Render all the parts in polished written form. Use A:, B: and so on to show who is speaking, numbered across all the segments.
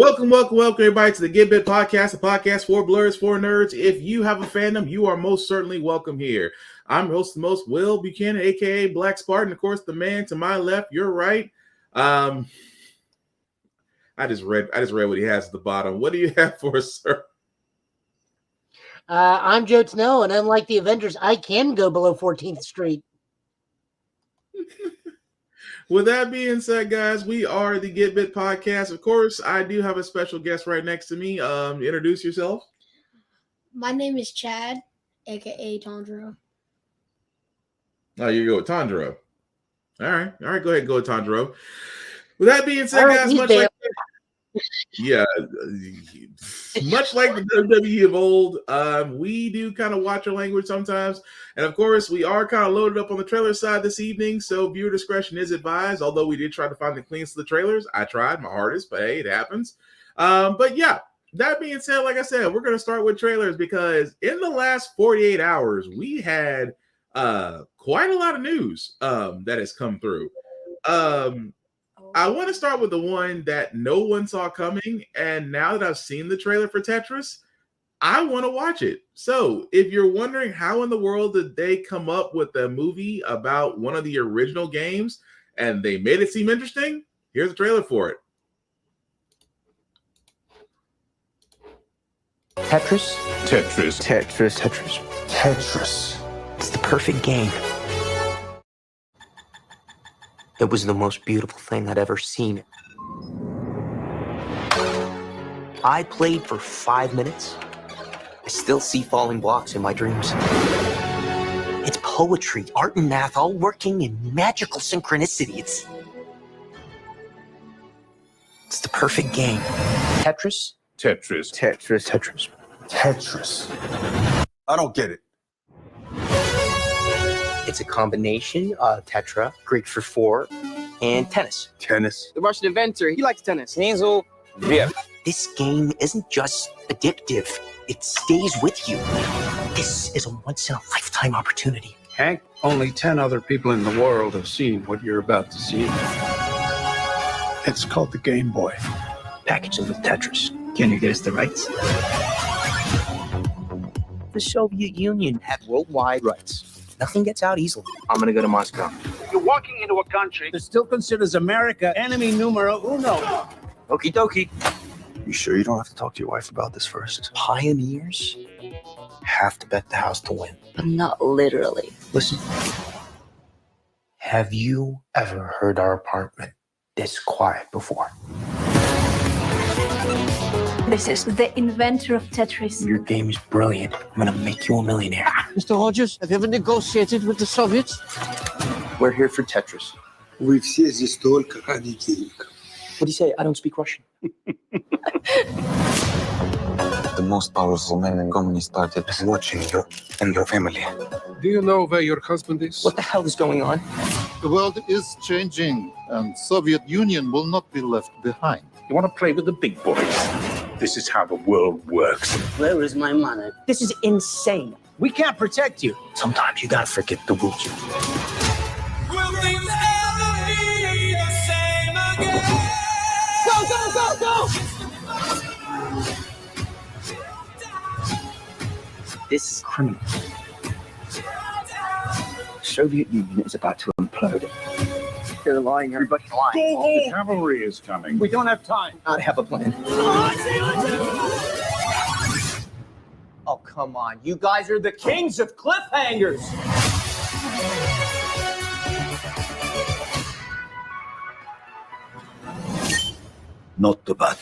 A: Welcome, everybody, to the Get Bit Podcast, a podcast for blurs, for nerds. If you have a fandom, you are most certainly welcome here. I'm your host, the most, Will Buchanan, aka Black Spartan. Of course, the man to my left, you're right. I just read what he has at the bottom. What do you have for us, sir?
B: I'm Joe Snell, and unlike the Avengers, I can go below 14th Street.
A: With that being said, guys, we are the Get Bit Podcast. Of course, I do have a special guest right next to me. Introduce yourself.
C: My name is Chad, aka Tondro.
A: Oh, you go with Tondro. All right. Go ahead and go with Tondro. With that being said, guys, much like the WWE of old, we do kind of watch our language sometimes. And of course, we are kind of loaded up on the trailer side this evening, so viewer discretion is advised. Although we did try to find the cleanest of the trailers. I tried my hardest, but hey, it happens. But yeah, that being said, like I said, we're going to start with trailers because in the last 48 hours, we had quite a lot of news that has come through. I want to start with the one that no one saw coming, and now that I've seen the trailer for Tetris, I want to watch it. So if you're wondering how in the world did they come up with a movie about one of the original games and they made it seem interesting, here's a trailer for it.
D: Tetris?
E: Tetris.
D: Tetris. Tetris.
E: Tetris.
D: It's the perfect game. It was the most beautiful thing I'd ever seen. I played for 5 minutes. I still see falling blocks in my dreams. It's poetry, art, and math all working in magical synchronicity. It's the perfect game. Tetris?
E: Tetris.
D: Tetris. Tetris.
E: Tetris. I don't get it.
D: It's a combination of tetra, Greek for four, and tennis.
E: Tennis.
F: The Russian inventor, he likes tennis. Hazel. Yeah.
D: This game isn't just addictive, it stays with you. This is a once-in-a-lifetime opportunity.
G: Hank, only 10 other people in the world have seen what you're about to see. It's called the Game Boy.
D: Package it with Tetris. Can you get us the rights? The Soviet Union had worldwide rights. Nothing gets out easily. I'm gonna go to Moscow.
H: You're walking into a country
G: That still considers America enemy numero uno.
D: Okie dokie.
E: You sure you don't have to talk to your wife about this first?
D: Pioneers have to bet the house to win.
I: But not literally.
D: Listen. Have you ever heard our apartment this quiet before?
I: This is the inventor of Tetris.
D: Your game is brilliant. I'm gonna make you a millionaire.
F: Mr. Hodges, have you ever negotiated with the Soviets?
D: We're here for Tetris.
J: We все здесь только ради денег.
D: What do you say? I don't speak Russian.
E: The most powerful man in Communist Party is watching you and your family.
J: Do you know where your husband is?
D: What the hell is going on?
K: The world is changing, and Soviet Union will not be left behind.
H: You want to play with the big boys? This is how the world works.
F: Where is my money?
D: This is insane.
F: We can't protect you.
D: Sometimes you gotta forget the rules.
L: Will things ever be the same again?
F: Go!
D: This is criminal. The Soviet Union is about to implode. They're lying. Everybody's lying.
H: Go home. The cavalry is coming.
F: We don't have time.
D: I have a plan.
F: Oh, come on. You guys are the kings of cliffhangers.
E: Not the bad.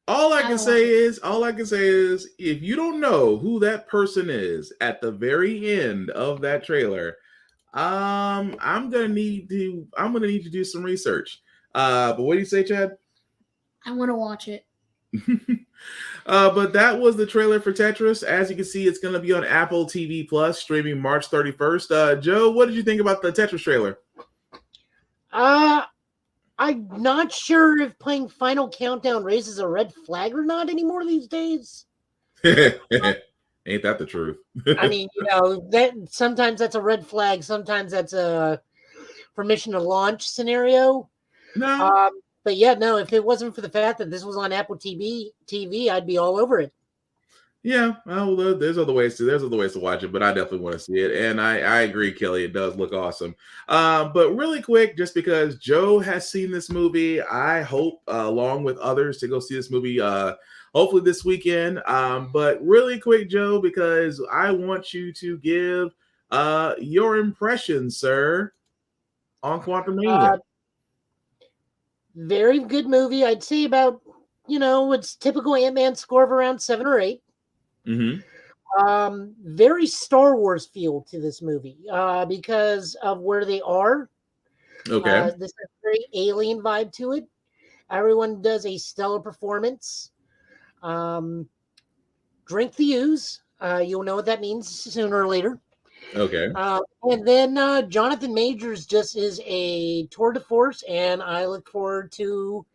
A: All I can say is, if you don't know who that person is at the very end of that trailer, I'm gonna need to do some research. But what do you say, Chad?
C: I want to watch it.
A: But that was the trailer for Tetris. As you can see, it's gonna be on Apple TV Plus, streaming March 31st. Joe, what did you think about the Tetris trailer?
B: I'm not sure if playing Final Countdown raises a red flag or not anymore these days.
A: Ain't that the truth?
B: I mean, that sometimes that's a red flag. Sometimes that's a permission to launch scenario.
A: No.
B: But yeah, no, if it wasn't for the fact that this was on Apple TV, I'd be all over it.
A: Yeah, well, there's other ways to watch it, but I definitely want to see it, and I agree, Kelly. It does look awesome. But really quick, just because Joe has seen this movie, I hope along with others to go see this movie. Hopefully this weekend. But really quick, Joe, because I want you to give your impression, sir, on Quantumania.
B: Very good movie. I'd say about, it's typical Ant-Man score of around 7 or 8.
A: Mm-hmm.
B: Very Star Wars feel to this movie because of where they are.
A: Okay.
B: This has a very alien vibe to it. Everyone does a stellar performance. Drink the ooze. You'll know what that means sooner or later.
A: Okay.
B: And then Jonathan Majors just is a tour de force, and I look forward to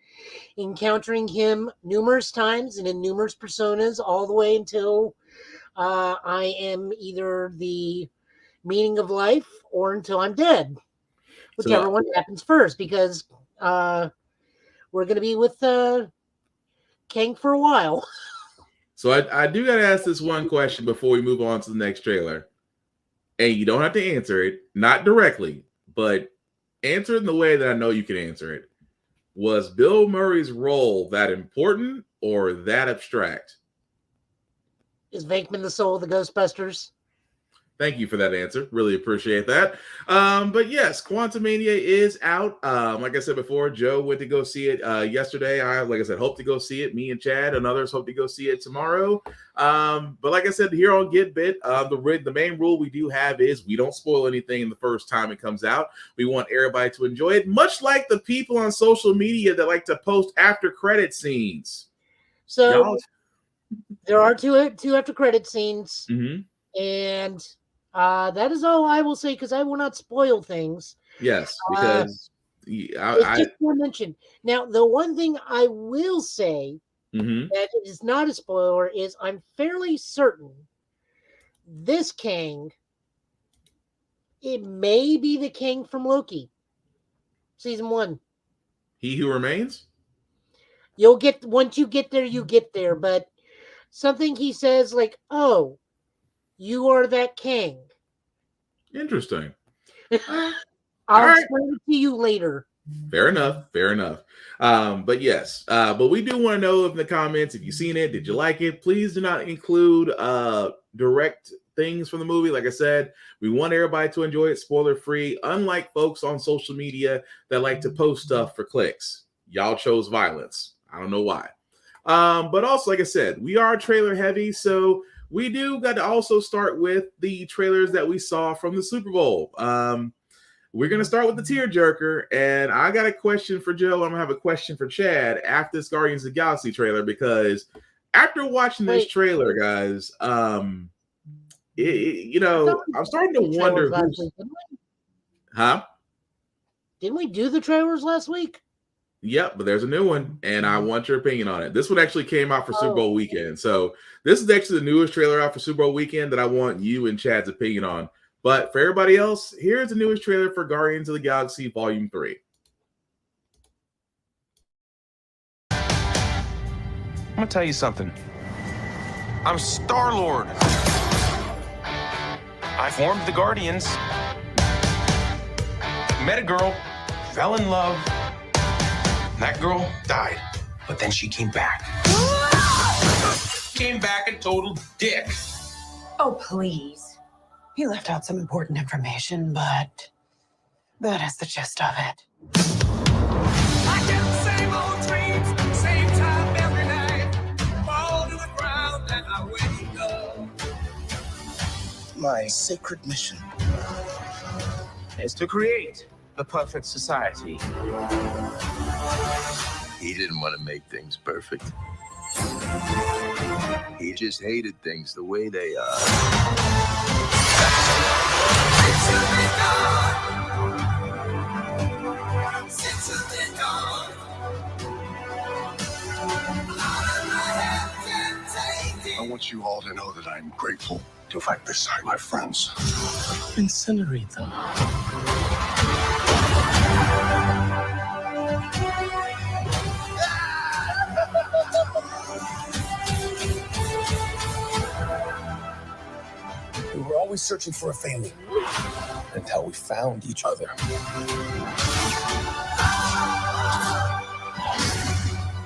B: encountering him numerous times and in numerous personas all the way until I am either the meaning of life or until I'm dead, whichever one happens first, because we're going to be with Kang for a while.
A: So I do got to ask this one question before we move on to the next trailer. And you don't have to answer it, not directly, but answer it in the way that I know you can answer it. Was Bill Murray's role that important or that abstract?
B: Is Venkman the soul of the Ghostbusters?
A: Thank you for that answer. Really appreciate that. But yes, Quantumania is out. Like I said before, Joe went to go see it yesterday. I, like I said, hope to go see it. Me and Chad and others hope to go see it tomorrow. But like I said, here on Get Bit, the main rule we do have is we don't spoil anything in the first time it comes out. We want everybody to enjoy it, much like the people on social media that like to post after credit scenes.
B: So there are two after credit scenes.
A: Mm-hmm.
B: And that is all I will say, because I will not spoil things.
A: Yes, because
B: it's just one mention. Now, the one thing I will say that is not a spoiler is I'm fairly certain this Kang, it may be the Kang from Loki, season 1.
A: He Who Remains?
B: You'll get, once you get there, you get there, but something he says like, "Oh, you are that Kang."
A: Interesting.
B: I'll explain it to you later.
A: Fair enough. But yes, but we do want to know in the comments, if you've seen it, did you like it? Please do not include direct things from the movie. Like I said, we want everybody to enjoy it spoiler free, unlike folks on social media that like to post stuff for clicks. Y'all chose violence. I don't know why. But also, like I said, we are trailer heavy, so we do got to also start with the trailers that we saw from the Super Bowl. We're going to start with the tearjerker, and I got a question for Joe. I'm going to have a question for Chad after this Guardians of the Galaxy trailer, because after watching this trailer, guys, I'm starting to wonder who's... Huh?
B: Didn't we do the trailers last week?
A: Yep, but there's a new one, and I want your opinion on it. This one actually came out for Super Bowl weekend. So this is actually the newest trailer out for Super Bowl weekend that I want you and Chad's opinion on. But for everybody else, here's the newest trailer for Guardians of the Galaxy Volume 3.
M: I'm gonna tell you something. I'm Star-Lord. I formed the Guardians. Met a girl, fell in love. That girl died, but then she came back. Came back a total dick.
N: Oh, please. He left out some important information, but that is the gist of it.
L: I get the same old dreams, same time every night. Fall to the ground and I wake up.
O: My sacred mission
M: Is to create the perfect society.
P: He didn't want to make things perfect. He just hated things the way they are.
J: I want you all to know that I'm grateful to fight beside my friends.
O: Incinerate them. We were always searching for a family until we found each other.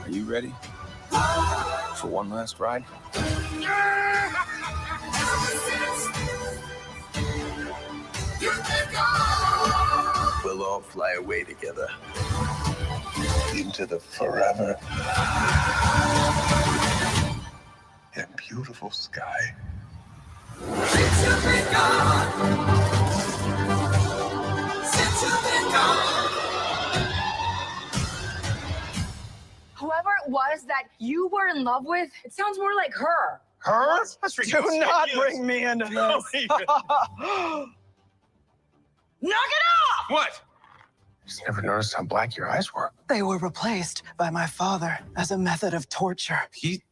P: Are you ready for one last ride? We'll all fly away together.
J: Into the forever and beautiful sky.
Q: Whoever it was that you were in love with, it sounds more like her.
F: Her?
P: That's
F: Do
P: ridiculous.
F: not bring me into this.
P: Don't even.
Q: Knock it off!
P: What?
J: Just never noticed how black your eyes were.
N: They were replaced by my father as a method of torture.
P: He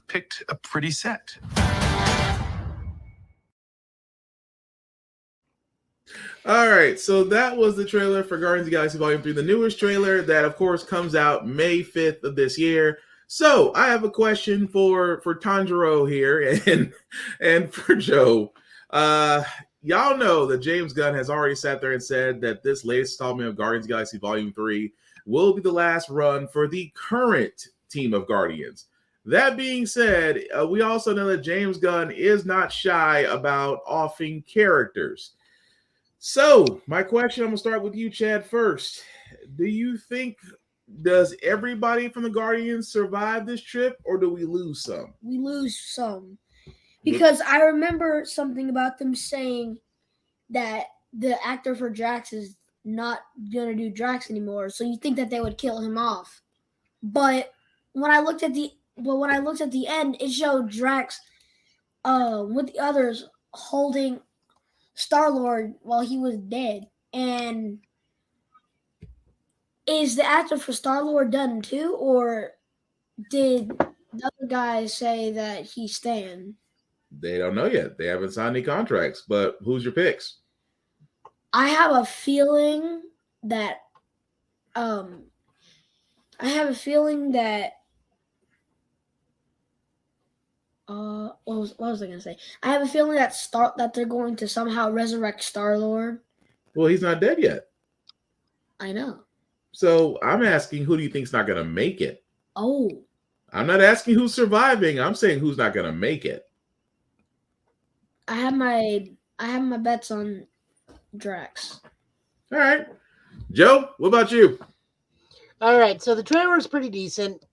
P: picked a pretty set.
A: All right, so that was the trailer for Guardians of the Galaxy Volume 3, the newest trailer that, of course, comes out May 5th of this year. So I have a question for Tanjiro here and for Joe. Y'all know that James Gunn has already sat there and said that this latest installment of Guardians of the Galaxy Volume 3 will be the last run for the current team of Guardians. That being said, we also know that James Gunn is not shy about offing characters. So, my question, I'm going to start with you, Chad, first. Do you think, does everybody from the Guardians survive this trip, or do we lose some?
C: We lose some. Because I remember something about them saying that the actor for Drax is not going to do Drax anymore, so you think that they would kill him off. But when I looked at the end, it showed Drax with the others holding Star-Lord while he was dead. And is the actor for Star-Lord done too, or did the other guys say that he's staying?
A: They don't know yet. They haven't signed any contracts, but who's your picks?
C: I have a feeling that what was I gonna say? I have a feeling that they're going to somehow resurrect Star-Lord.
A: Well, he's not dead yet.
C: I know.
A: So I'm asking, who do you think's not going to make it?
C: Oh.
A: I'm not asking who's surviving. I'm saying who's not going to make it.
C: I have my bets on Drax.
A: All right. Joe, what about you?
B: All right, so the trailer is pretty decent.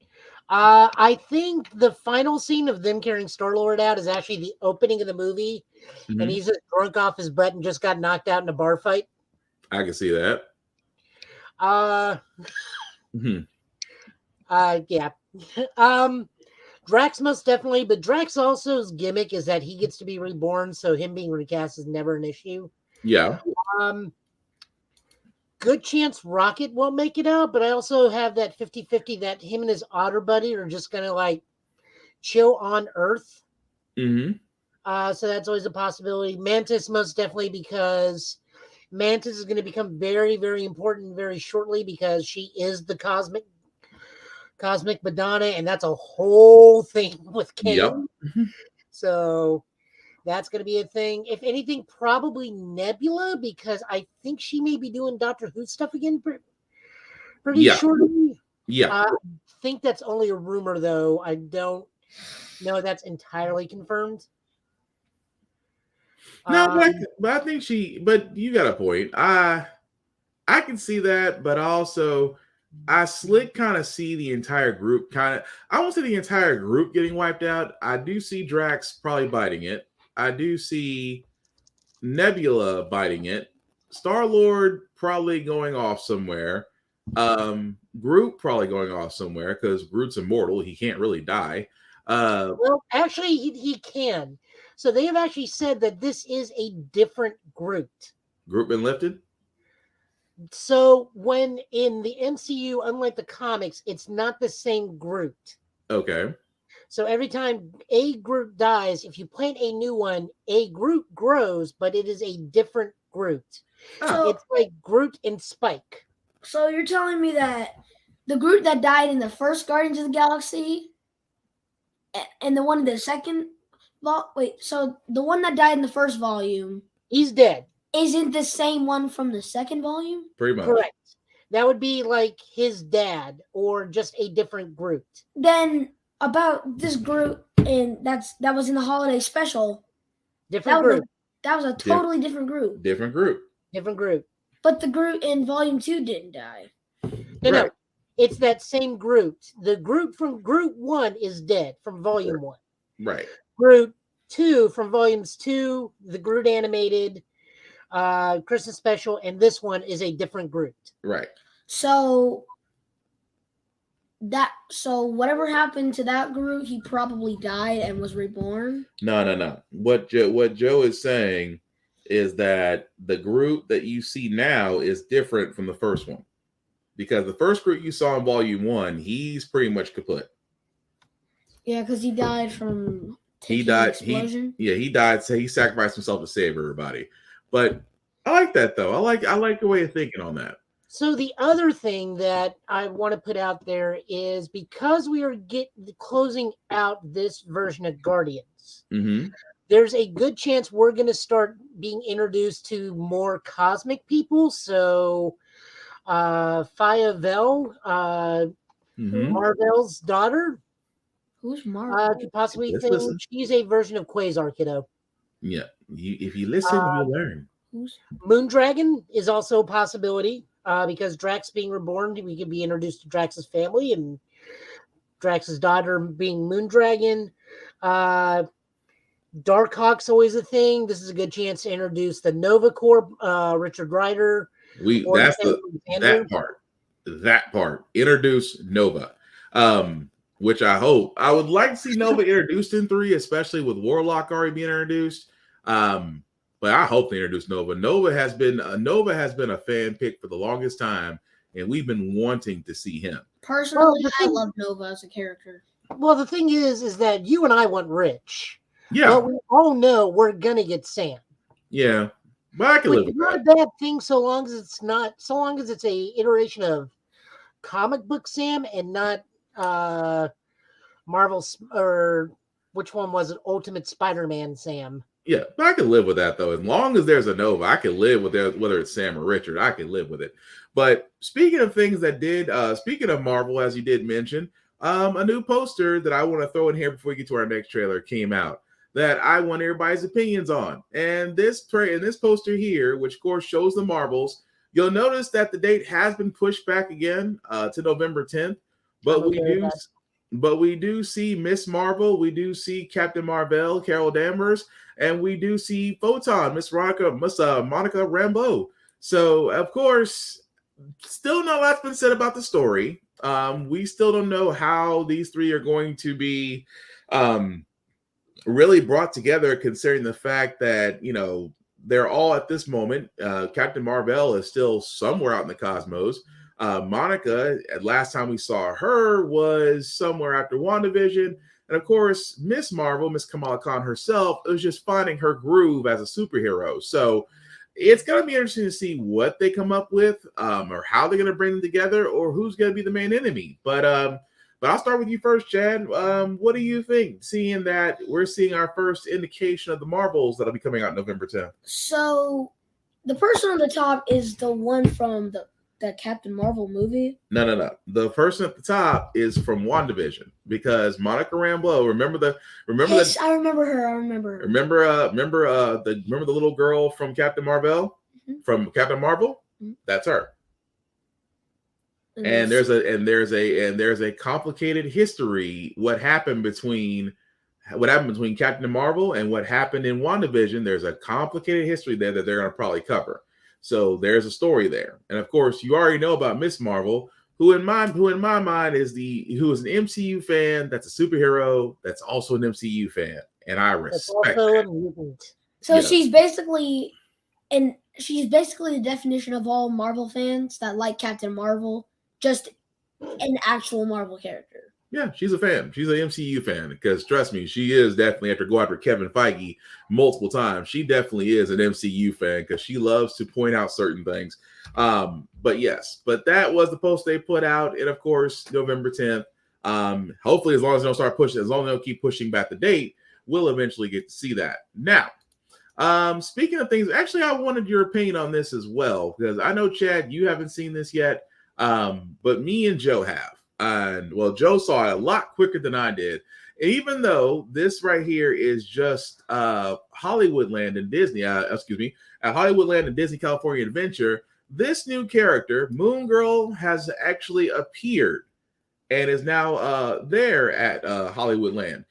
B: I think the final scene of them carrying Star-Lord out is actually the opening of the movie, and he's just drunk off his butt and just got knocked out in a bar fight.
A: I can see that.
B: Yeah. Drax most definitely, but Drax also's gimmick is that he gets to be reborn, so him being recast is never an issue.
A: Yeah.
B: Good chance Rocket won't make it out, but I also have that 50-50 that him and his otter buddy are just going to like chill on Earth. So that's always a possibility. Mantis most definitely, because Mantis is going to become very, very important very shortly because she is the cosmic Madonna, and that's a whole thing with Kane.
A: Yep.
B: So that's going to be a thing. If anything, probably Nebula, because I think she may be doing Doctor Who stuff again pretty shortly.
A: Yeah.
B: I think that's only a rumor, though. I don't know that's entirely confirmed.
A: No, but I think but you got a point. I can see that, but also I slick kind of see the entire group I won't say the entire group getting wiped out. I do see Drax probably biting it. I do see Nebula biting it. Star-Lord probably going off somewhere. Groot probably going off somewhere because Groot's immortal. He can't really die.
B: Well, actually, he can. So they have actually said that this is a different Groot.
A: Groot been lifted?
B: So when in the MCU, unlike the comics, it's not the same Groot.
A: Okay.
B: So every time a Groot dies, if you plant a new one, a Groot grows, but it is a different Groot.
C: So-
B: It's like Groot and Spike.
C: So you're telling me that the Groot that died in the first Guardians of the Galaxy and the one in the second so the one that died in the first volume,
B: he's dead.
C: Isn't the same one from the second volume?
A: Pretty much.
B: Correct. That would be like his dad or just a different Groot.
C: Then about this Groot and that was in the holiday special.
B: Different Groot.
C: That was a totally different Groot.
A: Different Groot.
B: Different Groot.
C: But the Groot in volume 2 didn't die.
B: No. It's that same Groot. The Groot from Groot 1 is dead from volume 1.
A: Right.
B: Groot 2 from volumes 2, the Groot animated Christmas special, and this one is a different Groot.
A: Right.
C: So whatever happened to that Groot, he probably died and was reborn.
A: No. What Joe is saying is that the Groot that you see now is different from the first one. Because the first Groot you saw in volume 1, he's pretty much kaput.
C: Yeah, because he died from explosion.
A: He died. So he sacrificed himself to save everybody. But I like that though. I like the way of thinking on that.
B: So the other thing that I want to put out there is because we are closing out this version of Guardians, there's a good chance we're going to start being introduced to more cosmic people. So Fayavel, Marvel's daughter.
C: Who's Marvel?
B: Could possibly think she's a version of Quasar, kiddo.
A: Yeah. If you listen, you'll learn.
B: Moondragon is also a possibility because Drax being reborn, we could be introduced to Drax's family and Drax's daughter being Moondragon. Darkhawk's always a thing. This is a good chance to introduce the Nova Corps, Richard Rider.
A: That part. Introduce Nova. Which I hope. I would like to see Nova introduced in 3, especially with Warlock already being introduced. But I hope they introduce Nova. Nova has been a fan pick for the longest time, and we've been wanting to see him.
C: Personally, I love Nova as a character.
B: Well, the thing is that you and I want Rich.
A: Yeah.
B: But we all know we're gonna get Sam.
A: Yeah. But I can live with
B: not
A: that.
B: a bad thing so long as it's a iteration of comic book Sam and not Marvel's, or which one was it? Ultimate Spider-Man Sam.
A: Yeah, but I can live with that though. As long as there's a Nova, I can live with that, whether it's Sam or Richard, I can live with it. But speaking of things that did, speaking of Marvel, as you did mention, a new poster that I want to throw in here before we get to our next trailer came out that I want everybody's opinions on. And this poster here, which of course shows the Marvels, you'll notice that the date has been pushed back again to November 10th. But we do see Miss Marvel, we do see Captain Marvel, Carol Danvers, and we do see Photon, Miss Monica Rambeau. So of course, still not a lot's been said about the story. We still don't know how these three are going to be really brought together, considering the fact that, you know, they're all at this moment. Captain Marvel is still somewhere out in the cosmos. Monica, last time we saw her was somewhere after WandaVision. And of course, Miss Marvel, Miss Kamala Khan herself, was just finding her groove as a superhero. So it's going to be interesting to see what they come up with, or how they're going to bring them together, or who's going to be the main enemy. But I'll start with you first, Chad. What do you think, seeing that we're seeing our first indication of the Marvels that'll be coming out November 10th?
C: So the person on the top is the one from the Captain Marvel movie?
A: No. The person at the top is from WandaVision, because Monica Rambeau.
C: Yes, I remember her.
A: Remember the little girl from Captain Marvel?
C: Mm-hmm.
A: From Captain Marvel? Mm-hmm. That's her.
C: Mm-hmm.
A: And there's a complicated history. What happened between Captain Marvel and what happened in WandaVision? There's a complicated history there that they're going to probably cover. So there's a story there. And of course, you already know about Miss Marvel, who in my mind is an MCU fan, that's a superhero, that's also an MCU fan. And I respect that.
C: So she's basically the definition of all Marvel fans that like Captain Marvel, just an actual Marvel character.
A: Yeah, she's a fan. She's an MCU fan because trust me, she is definitely after go after Kevin Feige multiple times. She definitely is an MCU fan because she loves to point out certain things. But yes, but that was the post they put out, and of course, November 10th. Hopefully, as long as they don't start pushing, as long as they don't keep pushing back the date, we'll eventually get to see that. Now, speaking of things, actually, I wanted your opinion on this as well because I know Chad, you haven't seen this yet, but me and Joe have. And well, Joe saw it a lot quicker than I did. Even though this right here is just Hollywoodland and Disney, at Hollywoodland and Disney California Adventure, this new character, Moon Girl, has actually appeared and is now there at Hollywoodland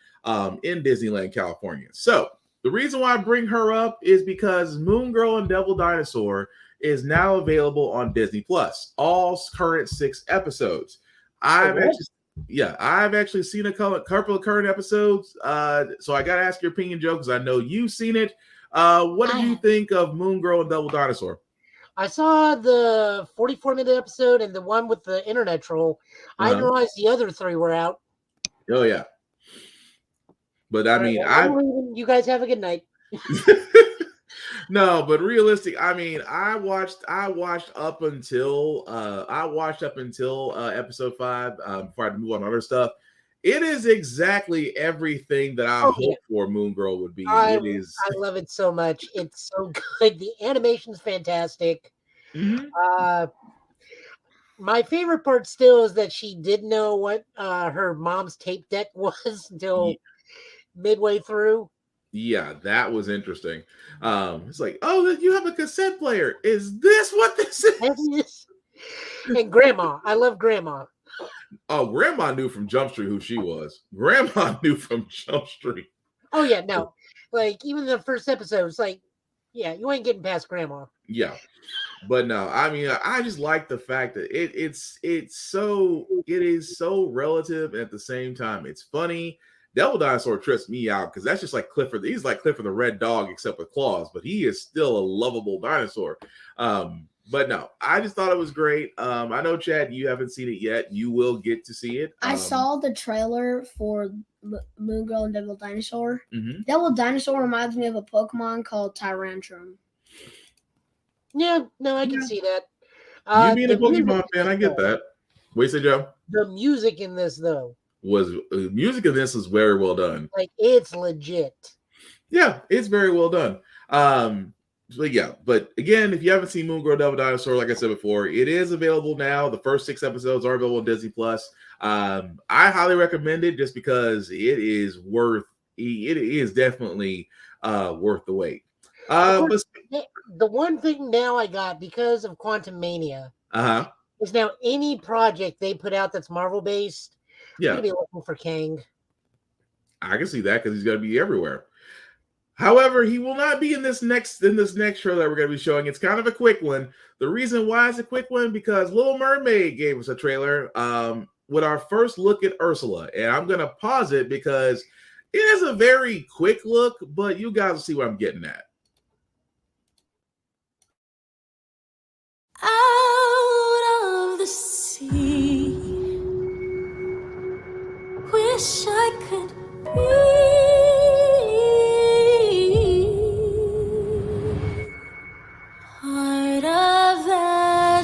A: in Disneyland, California. So the reason why I bring her up is because Moon Girl and Devil Dinosaur is now available on Disney Plus, all current 6 episodes. I've actually seen a couple of current episodes. So I gotta ask your opinion, Joe, because I know you've seen it. What did you think of Moon Girl and Devil Dinosaur?
B: I saw the 44-minute episode and the one with the internet troll. I didn't realize the other 3 were out.
A: Oh yeah. But I mean,
B: you guys have a good night.
A: No, but realistic. I mean, I watched up until episode 5 before I had to move on to other stuff. It is exactly everything that I hoped for Moon Girl would be.
B: I
A: love
B: it so much. It's so good. The animation's fantastic. My favorite part still is that she didn't know what her mom's tape deck was until midway through.
A: Yeah, that was interesting. It's like, oh, you have a cassette player. Is this what this is?
B: And Grandma. I love Grandma.
A: Oh, Grandma knew from Jump Street who she was. Grandma knew from Jump Street.
B: Oh, yeah, no. Like, even the first episode, it's like, yeah, you ain't getting past Grandma.
A: Yeah. But no, I mean, I just like the fact that it is so relative, and at the same time, it's funny. Devil Dinosaur trips me out because that's just like Clifford. He's like Clifford the Red Dog, except with claws, but he is still a lovable dinosaur. But no, I just thought it was great. I know, Chad, you haven't seen it yet. You will get to see it.
C: I saw the trailer for Moon Girl and Devil Dinosaur.
A: Mhm.
C: Devil Dinosaur reminds me of a Pokemon called Tyrantrum.
B: Yeah, no, I can see that.
A: You being a Pokemon fan, I get that. What do you say, Joe?
B: The music in this, though,
A: music in this is very well done.
B: like, it's legit.
A: Yeah, it's very well done. But again, if you haven't seen Moon Girl Devil Dinosaur, like I said before, it is available now. The first 6 episodes are available on Disney Plus. I highly recommend it just because it is definitely worth the wait.
B: The one thing now I got because of Quantum Mania is now any project they put out that's Marvel based, I'm gonna be looking for Kang.
A: I can see that because he's gonna be everywhere. However, he will not be in this next trailer that we're going to be showing. It's kind of a quick one. The reason why it's a quick one because Little Mermaid gave us a trailer with our first look at Ursula, and I'm going to pause it because it is a very quick look, but you guys will see what I'm getting at.
L: Out of the sea, wish I could be. Part of that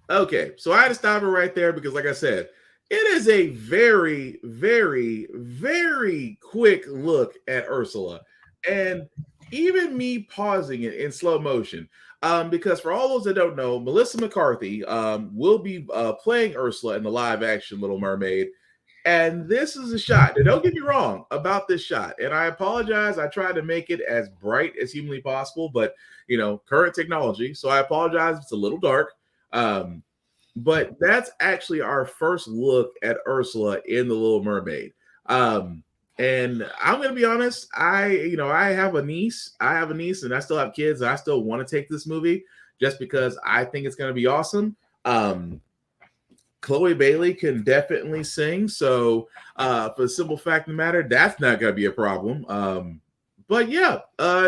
A: Okay, so I had to stop it right there because, like I said, it is a very, very, very quick look at Ursula. And even me pausing it in slow motion, because for all those that don't know, Melissa McCarthy will be playing Ursula in the live action Little Mermaid. And this is a shot. Now, don't get me wrong about this shot. And I apologize. I tried to make it as bright as humanly possible, but current technology. So I apologize if it's a little dark. But that's actually our first look at Ursula in The Little Mermaid. And I'm going to be honest, I have a niece. And I still have kids. And I still want to take this movie just because I think it's going to be awesome. Chloe Bailey can definitely sing. So for the simple fact of the matter, that's not going to be a problem. But yeah,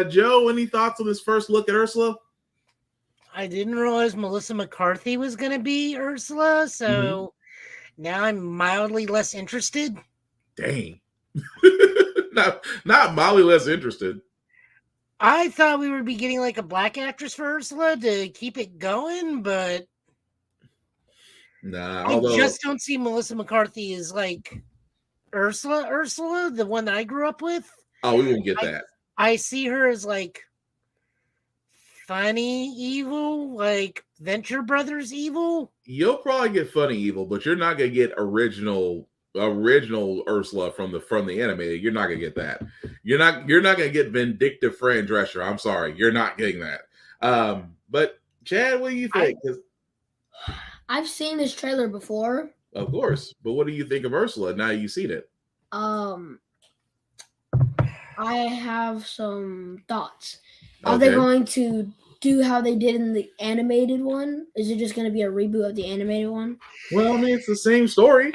A: Joe, any thoughts on this first look at Ursula?
B: I didn't realize Melissa McCarthy was going to be Ursula, so now I'm mildly less interested.
A: Dang. not mildly less interested.
B: I thought we would be getting like a black actress for Ursula to keep it going, but
A: nah.
B: I just don't see Melissa McCarthy as like Ursula, the one that I grew up with.
A: Oh, we won't get that.
B: I see her as like funny evil, like Venture Brothers evil.
A: You'll probably get funny evil, but you're not gonna get original Ursula from the animated. You're not gonna get that. You're not gonna get vindictive Fran Drescher. I'm sorry, you're not getting that. But Chad, what do you think?
C: I've seen this trailer before.
A: Of course, but what do you think of Ursula now you've seen it?
C: I have some thoughts. Are they going to do how they did in the animated one? Is it just going to be a reboot of the animated one?
A: Well, I mean, it's the same story.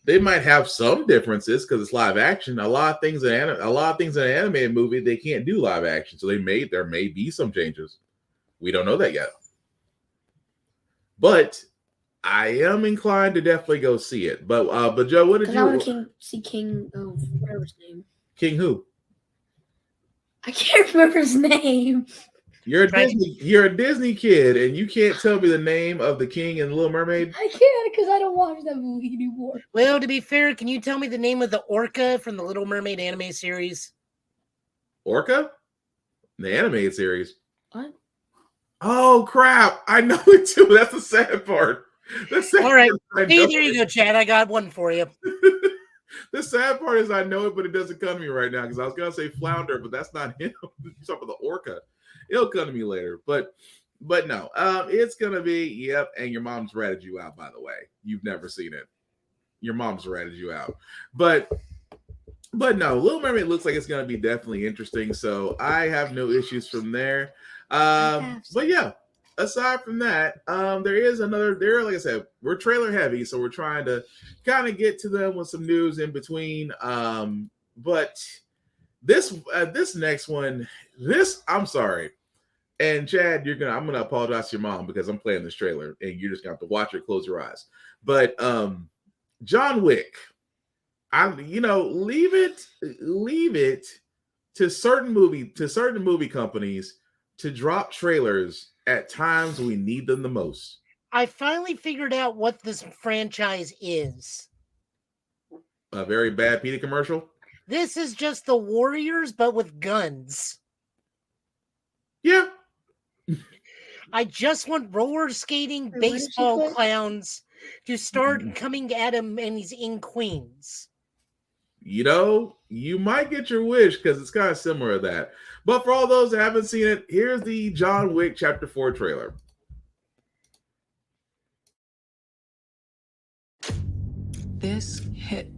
A: They might have some differences because it's live action. A lot of things in an animated movie they can't do live action, so there may be some changes. We don't know that yet, but I am inclined to definitely go see it. But Joe, what did you?
C: I want to see King of whatever his name.
A: King who?
C: I can't remember his name.
A: You're a Disney kid, and you can't tell me the name of the King and Little Mermaid.
C: I can't because I don't watch that movie anymore.
B: Well, to be fair, can you tell me the name of the orca from the Little Mermaid anime series?
A: Orca? The animated series.
C: What?
A: Oh crap! I know it too. That's the sad part.
B: All right. Hey, there you go, Chad. I got one for you.
A: The sad part is I know it, but it doesn't come to me right now because I was gonna say flounder, but that's not him. You're talking about the orca. It'll come to me later, but no, it's gonna be yep. And your mom's ratted you out, by the way. You've never seen it. Your mom's ratted you out, but no, Little Mermaid looks like it's gonna be definitely interesting. So I have no issues from there. But yeah, aside from that, like I said, we're trailer heavy, so we're trying to kind of get to them with some news in between. But this next one, I'm sorry. And Chad, I'm gonna apologize to your mom because I'm playing this trailer and you're just gonna have to watch it, close your eyes. But John Wick, leave it to certain movie companies to drop trailers at times we need them the most.
B: I finally figured out what this franchise is.
A: A very bad PETA commercial.
B: This is just the Warriors, but with guns.
A: Yeah.
B: I just want roller skating baseball clowns to start coming at him, and he's in Queens.
A: You might get your wish because it's kind of similar to that. But for all those that haven't seen it, here's the John Wick Chapter 4 trailer.
R: This hit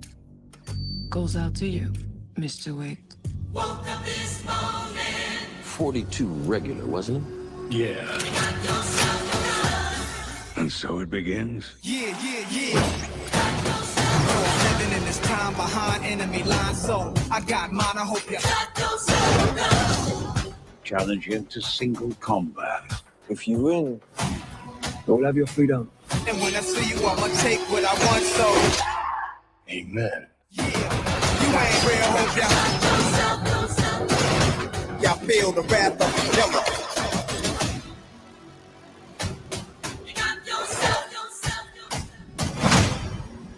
R: goes out to you, Mr. Wick.
P: 42 regular, wasn't it?
H: Yeah. And so it begins.
L: Yeah. I'm living in this time behind enemy lines, so I got mine. I hope you
H: Challenge him to single combat.
F: If you win, you'll have your freedom.
L: And when I see you, I'ma take what I want, so
H: Amen.
L: you ain't real, hope y'all feel the wrath of the killer.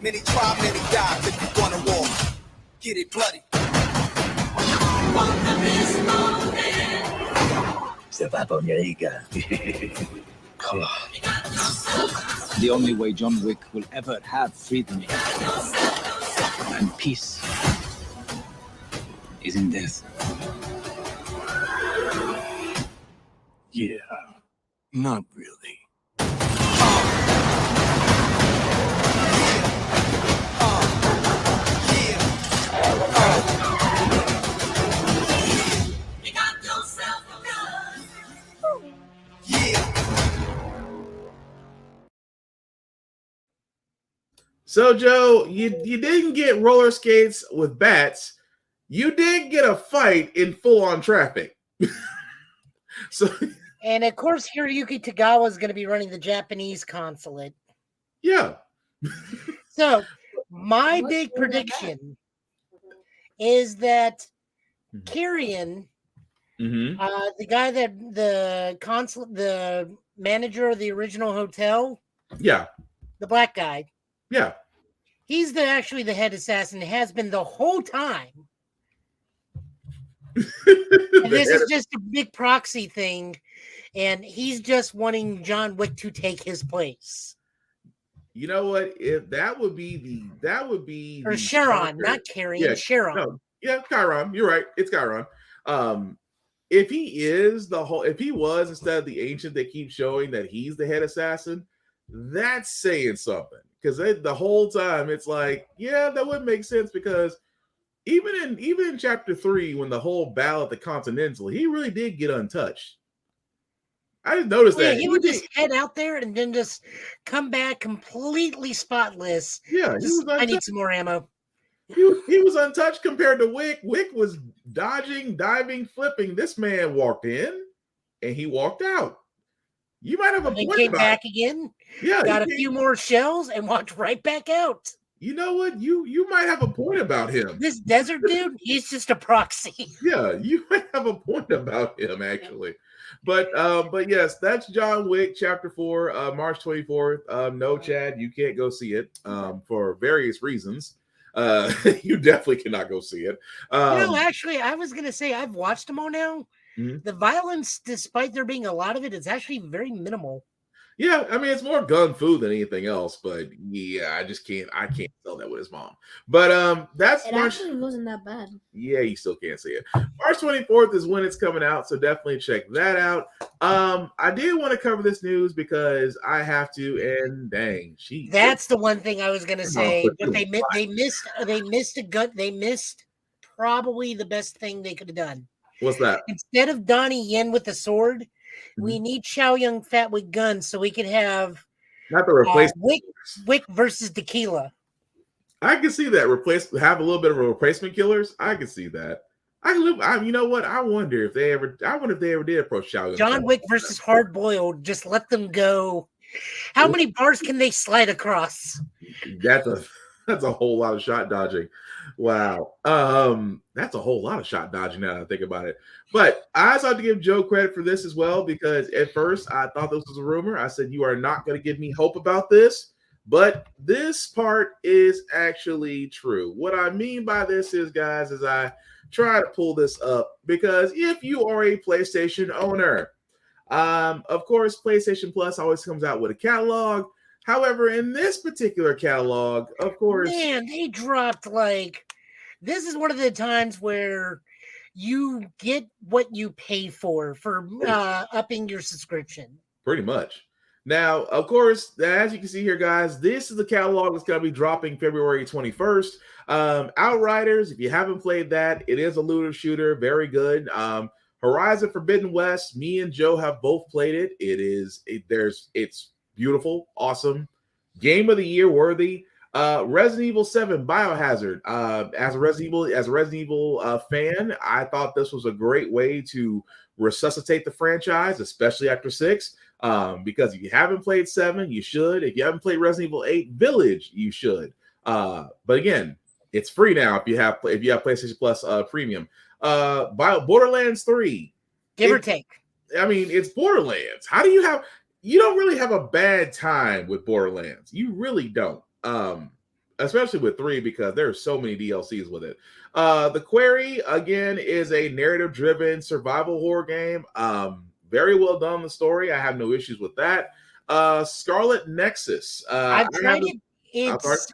L: Many try, many die, if you wanna war. Get it bloody.
O: Step up on your ego. Come on. The only way John Wick will ever have freedom and peace is in death.
H: Yeah. Not really.
A: So, Joe, you didn't get roller skates with bats. You did get a fight in full-on traffic. So,
B: and of course, Hiroyuki Tagawa is going to be running the Japanese consulate.
A: Yeah.
B: So, my big prediction is that Kyrian, the guy that the manager of the original hotel,
A: yeah,
B: the black guy,
A: yeah,
B: he's actually the head assassin. Has been the whole time. And this is just a big proxy thing, and he's just wanting John Wick to take his place.
A: You know what? If that would be
B: or Chiron, not Kyrian, Chiron.
A: No, yeah, Chiron. You're right. It's Chiron. If he was instead of the ancient that keeps showing that he's the head assassin, that's saying something. Because the whole time it's like, yeah, that would make sense because even in chapter 3, when the whole battle at the Continental, he really did get untouched. I just noticed that
B: he would just head out there and then just come back completely spotless.
A: Yeah,
B: I need some more ammo.
A: He was untouched compared to Wick. Wick was dodging, diving, flipping. This man walked in and he walked out. You might have a point.
B: Came back again.
A: Yeah,
B: got a few more shells and walked right back out.
A: You know what? You might have a point about him.
B: This desert dude, he's just a proxy.
A: Yeah, you might have a point about him actually. But yes, that's John Wick Chapter 4, March 24th. No, Chad, you can't go see it for various reasons. You definitely cannot go see it.
B: No, actually, I was gonna say I've watched them all now. The violence, despite there being a lot of it, is actually very minimal.
A: Yeah, I mean it's more gun fu than anything else, but yeah, I can't sell that with his mom. But that's
C: it actually wasn't that bad.
A: Yeah, you still can't see it. March 24th is when it's coming out, so definitely check that out. I did want to cover this news because I have to, and dang,
B: that's the one thing I was gonna say. But they missed probably the best thing they could have done.
A: What's that?
B: Instead of Donnie Yen with the sword, we need Chow Yun Fat with guns so we could have
A: not the replacement
B: Wick versus Tequila.
A: I can see that. Have a little bit of a replacement killers. I can see that. You know what? I wonder if they ever did approach Chow Yun.
B: John Wick versus Hard Boiled. Just let them go. How many bars can they slide across?
A: That's a whole lot of shot dodging. Wow. That's a whole lot of shot dodging now that I think about it. But I also have to give Joe credit for this as well, because at first I thought this was a rumor. I said, you are not going to give me hope about this. But this part is actually true. What I mean by this is, guys, is I try to pull this up because if you are a PlayStation owner, of course, PlayStation Plus always comes out with a catalog. However, in this particular catalog, of course,
B: man, they dropped this is one of the times where you get what you pay for upping your subscription.
A: Pretty much. Now, of course, as you can see here, guys, this is the catalog that's going to be dropping February 21st. Outriders, if you haven't played that, it is a looter shooter, very good. Horizon Forbidden West, me and Joe have both played it. It's beautiful, awesome, game of the year worthy. Resident Evil 7 Biohazard. As a Resident Evil fan, I thought this was a great way to resuscitate the franchise, especially after 6. Because if you haven't played 7, you should. If you haven't played Resident Evil 8 Village, you should. But again, it's free now if you have PlayStation Plus Premium. Borderlands 3,
B: give or take.
A: I mean, it's Borderlands. You don't really have a bad time with Borderlands. You really don't. Especially with 3 because there are so many DLCs with it. The Quarry, again, is a narrative-driven survival horror game. Very well done, the story. I have no issues with that. Scarlet Nexus.
B: I've tried it. It's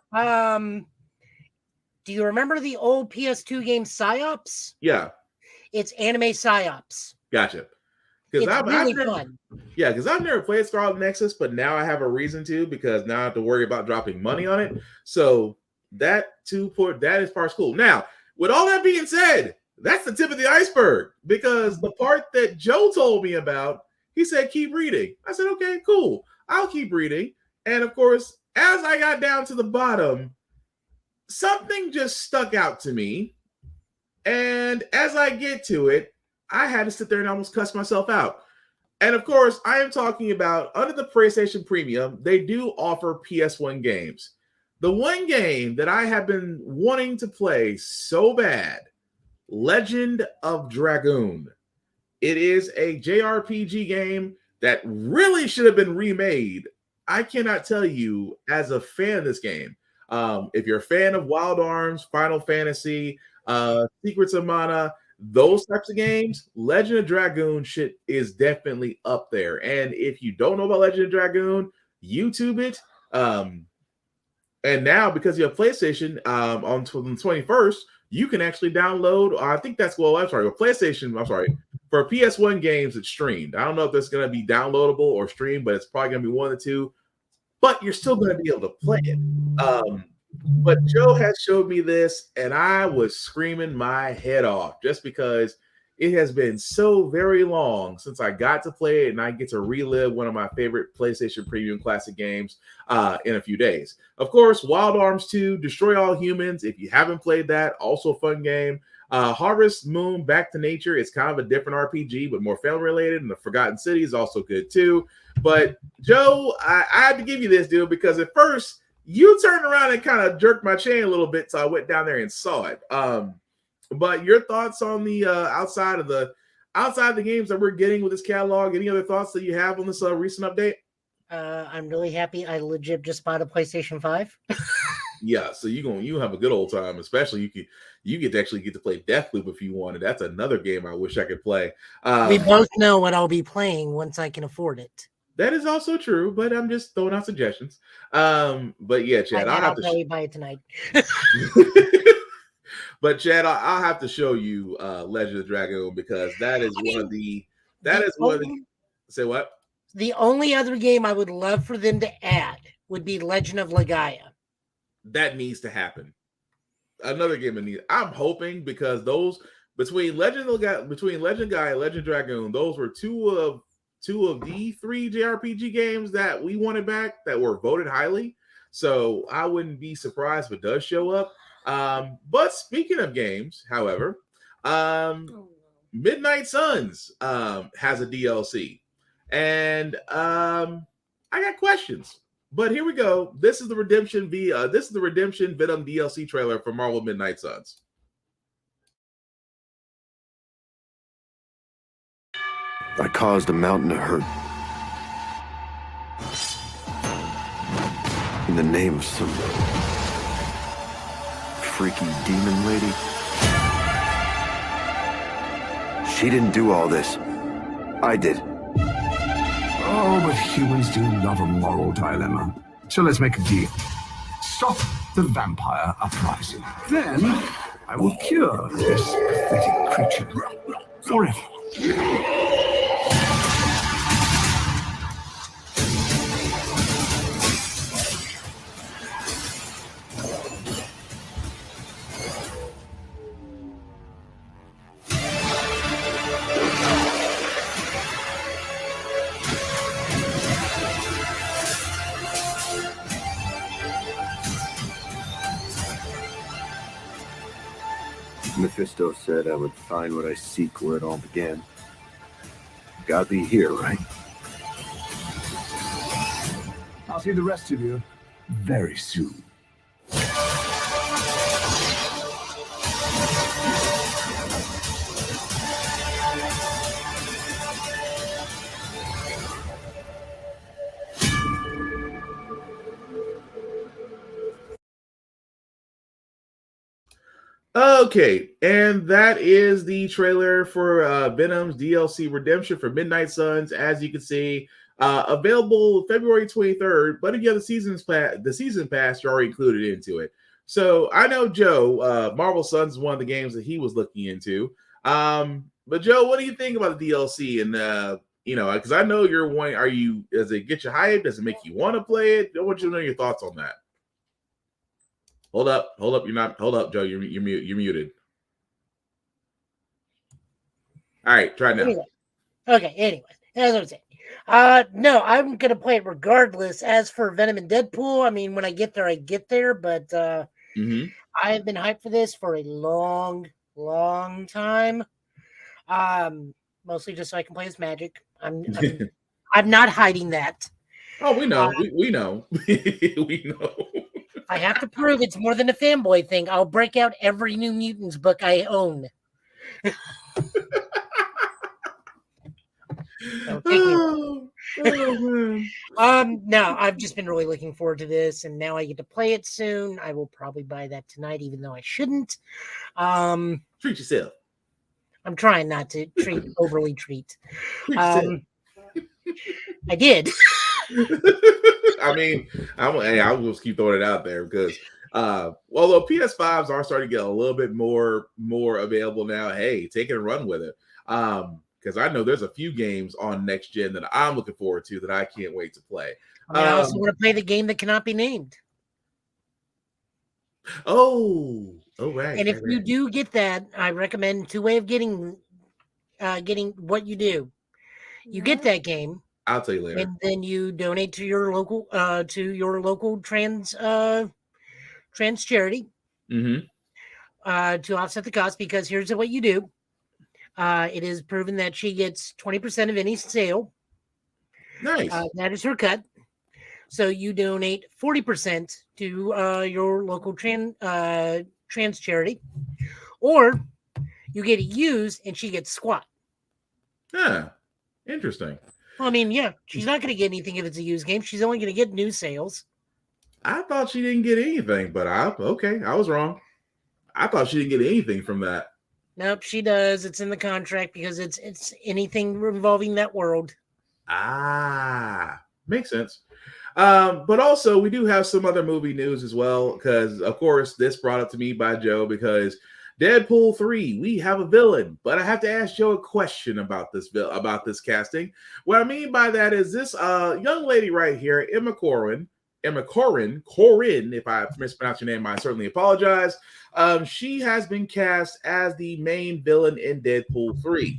B: do you remember the old PS2 game Psyops?
A: Yeah.
B: It's anime Psyops.
A: Gotcha.
B: It's really fun.
A: Yeah, because I've never played Scarlet Nexus, but now I have a reason to, because now I have to worry about dropping money on it. So that is part cool. Now, with all that being said, that's the tip of the iceberg, because the part that Joe told me about, he said, keep reading. I said, okay, cool. I'll keep reading. And of course, as I got down to the bottom, something just stuck out to me. And as I get to it, I had to sit there and almost cuss myself out. And of course, I am talking about under the PlayStation Premium, they do offer PS1 games. The one game that I have been wanting to play so bad, Legend of Dragoon. It is a JRPG game that really should have been remade. I cannot tell you, as a fan of this game, if you're a fan of Wild Arms, Final Fantasy, Secrets of Mana, those types of games, Legend of Dragoon shit is definitely up there. And if you don't know about Legend of Dragoon, YouTube it. And now, because you have PlayStation, on the 21st, you can actually download. I think that's PlayStation. I'm sorry, for PS1 games, it's streamed. I don't know if that's going to be downloadable or streamed, but it's probably going to be one of the two. But you're still going to be able to play it. But Joe has showed me this, and I was screaming my head off just because it has been so very long since I got to play it, and I get to relive one of my favorite PlayStation Premium Classic games in a few days. Of course, Wild Arms 2, Destroy All Humans. If you haven't played that, also a fun game. Harvest Moon, Back to Nature. It's kind of a different RPG, but more family-related, and The Forgotten City is also good too. But Joe, I had to give you this, dude, because at first you turned around and kind of jerked my chain a little bit, so I went down there and saw it. But your thoughts on the outside of the games that we're getting with this catalog? Any other thoughts that you have on this recent update?
B: I'm really happy. I legit just bought a PlayStation 5.
A: Yeah, so you have a good old time. Especially you get to play Deathloop if you wanted. That's another game I wish I could play.
B: We both know what I'll be playing once I can afford it.
A: That is also true, but I'm just throwing out suggestions. But yeah, Chad,
B: I'll probably buy it tonight.
A: But Chad, I'll have to show you Legend of Dragoon, because that is one of the say what?
B: The only other game I would love for them to add would be Legend of Legaia.
A: That needs to happen. Another game I'm hoping, because those between Legend Gaia and Legend Dragoon, those were two of the 3 JRPG games that we wanted back that were voted highly. So I wouldn't be surprised if it does show up. But speaking of games, however, Midnight Suns has a DLC, and I got questions. But here we go. This is the Redemption Venom DLC trailer for Marvel Midnight Suns.
S: I caused a mountain to hurt in the name of some freaky demon lady. She didn't do all this. I did.
T: Oh, but humans do love a moral dilemma. So let's make a deal. Stop the vampire uprising. Then I will cure this pathetic creature forever.
S: Mephisto said I would find what I seek where it all began. Gotta be here, right?
T: I'll see the rest of you very soon.
A: Okay, and that is the trailer for Venom's DLC Redemption for Midnight Suns. As you can see, available February 23rd. But if you have the season pass, you're already included into it. So I know Joe, Marvel Suns is one of the games that he was looking into. But Joe, what do you think about the DLC? And because I know you're one. Does it get you hyped? Does it make you want to play it? I want you to know your thoughts on that. Hold up. Hold up, Joe. You're muted. All right, try now.
B: Anyway, as I was saying, No, I'm gonna play it regardless. As for Venom and Deadpool, I mean, when I get there, I get there. But
A: Mm-hmm.
B: I've been hyped for this for a long, long time. Mostly just so I can play as Magic. I'm not hiding that.
A: Oh, we know. We know. We know.
B: I have to prove it's more than a fanboy thing. I'll break out every New Mutants book I own.
A: Oh, man.
B: No, I've just been really looking forward to this, and now I get to play it soon. I will probably buy that tonight, even though I shouldn't.
A: Treat yourself.
B: I'm trying not to overly treat.
A: Treat yourself.
B: I did.
A: I mean, I'll just keep throwing it out there because although PS5s are starting to get a little bit more available now, hey, take it and run with it. Because I know there's a few games on next gen that I'm looking forward to that I can't wait to play.
B: I also want to play the game that cannot be named.
A: Oh, right.
B: And if you do get that, I recommend two way of getting what you do. You get that game.
A: I'll tell you later.
B: And then you donate to your local trans charity.
A: Mm-hmm.
B: To offset the cost, because here's what you do. It is proven that she gets 20% of any sale.
A: Nice.
B: That is her cut. So you donate 40% to your local trans charity, or you get it used and she gets squat.
A: Yeah, interesting.
B: Well, I mean, yeah, she's not going to get anything if it's a used game. She's only going to get new sales.
A: I thought she didn't get anything, but I was wrong. I thought she didn't get anything from that.
B: Nope, she does. It's in the contract because it's anything involving that world.
A: Makes sense. But also we do have some other movie news as well, because of course this brought up to me by Joe, because Deadpool 3, we have a villain, but I have to ask Joe a question about this casting. What I mean by that is this young lady right here, Emma Corrin, if I mispronounced your name, I certainly apologize. She has been cast as the main villain in Deadpool 3.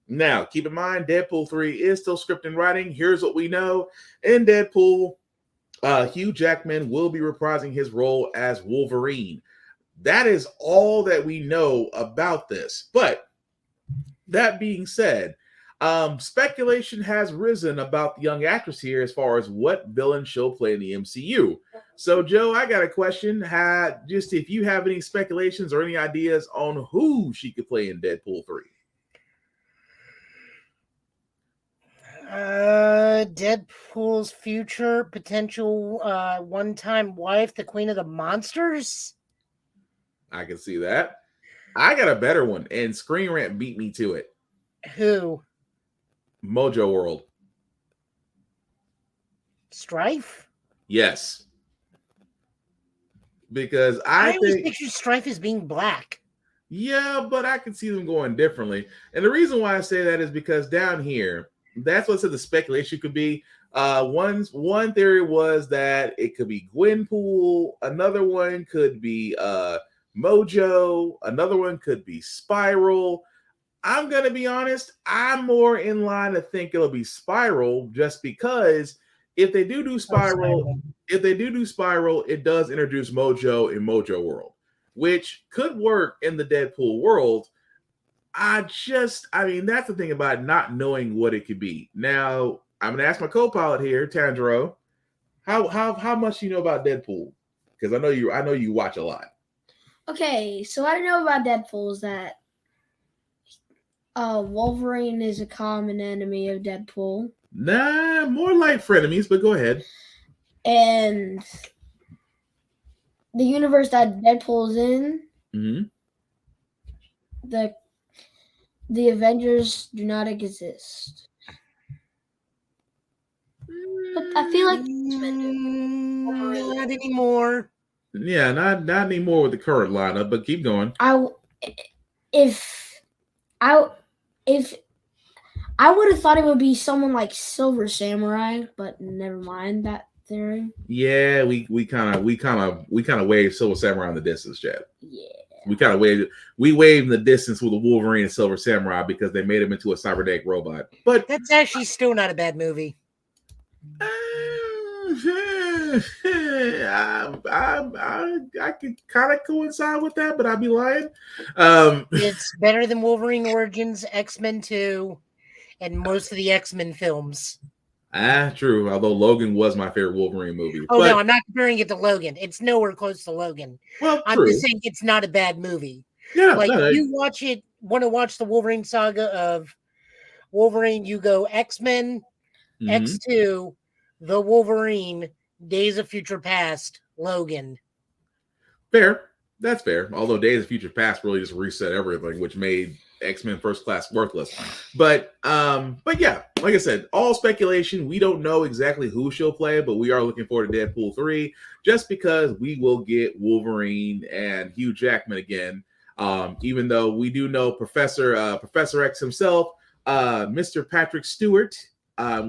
A: Now, keep in mind, Deadpool 3 is still script and writing. Here's what we know. In Deadpool, Hugh Jackman will be reprising his role as Wolverine. That is all that we know about this. But that being said, speculation has risen about the young actress here as far as what villain she'll play in the MCU. So, Joe, I got a question. Just if you have any speculations or any ideas on who she could play in Deadpool 3.
B: Deadpool's future potential one-time wife, the Queen of the Monsters.
A: I can see that. I got a better one, and Screen Rant beat me to it.
B: Who?
A: Mojo World.
B: Strife?
A: Yes. Because I
B: always
A: think
B: picture Strife as being black.
A: Yeah, but I can see them going differently. And the reason why I say that is because down here, that's what the speculation could be. One theory was that it could be Gwenpool. Another one could be Mojo. Another one could be Spiral. I'm going to be honest. I'm more in line to think it'll be Spiral, just because if they do Spiral, it does introduce Mojo in Mojo World, which could work in the Deadpool world. That's the thing about not knowing what it could be. Now, I'm going to ask my co-pilot here, Tanjiro, how much do you know about Deadpool? Because I know you watch a lot.
C: Okay, so what I know about Deadpool is that Wolverine is a common enemy of Deadpool.
A: Nah, more like frenemies, but go ahead.
C: And the universe that Deadpool is in, the Avengers do not exist. But I feel like
B: not anymore.
A: Yeah, not anymore with the current lineup, but keep going.
C: If I would have thought it would be someone like Silver Samurai, but never mind that theory.
A: Yeah, we kind of waved Silver Samurai in the distance, Chad.
C: Yeah.
A: we kind of waved in the distance with the Wolverine and Silver Samurai because they made him into a cybernetic robot. But
B: that's actually still not a bad movie.
A: I could kind of coincide with that, but I'd be lying.
B: It's better than Wolverine Origins, X-Men 2, and most of the X-Men films.
A: True. Although Logan was my favorite Wolverine movie.
B: Oh, no, I'm not comparing it to Logan. It's nowhere close to Logan.
A: Well,
B: I'm just saying it's not a bad movie.
A: Yeah,
B: like you want to watch the Wolverine saga of Wolverine, you go X-Men, X2, The Wolverine, Days of Future Past, Logan.
A: Fair. That's fair. Although Days of Future Past really just reset everything, which made X-Men First Class worthless. But yeah, like I said, all speculation. We don't know exactly who she'll play, but we are looking forward to Deadpool 3 just because we will get Wolverine and Hugh Jackman again. Even though we do know Professor X himself, Mr. Patrick Stewart,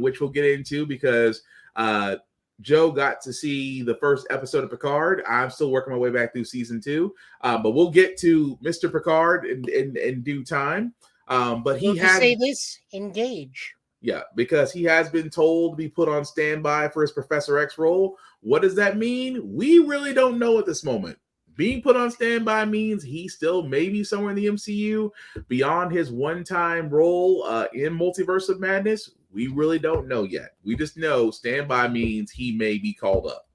A: which we'll get into because Joe got to see the first episode of Picard. I'm still working my way back through season 2, but we'll get to Mr. Picard in due time. But he has
B: say this, engage.
A: Yeah, because he has been told to be put on standby for his Professor X role. What does that mean? We really don't know at this moment. Being put on standby means he still may be somewhere in the MCU beyond his one-time role in Multiverse of Madness. We really don't know yet. We just know standby means he may be called up.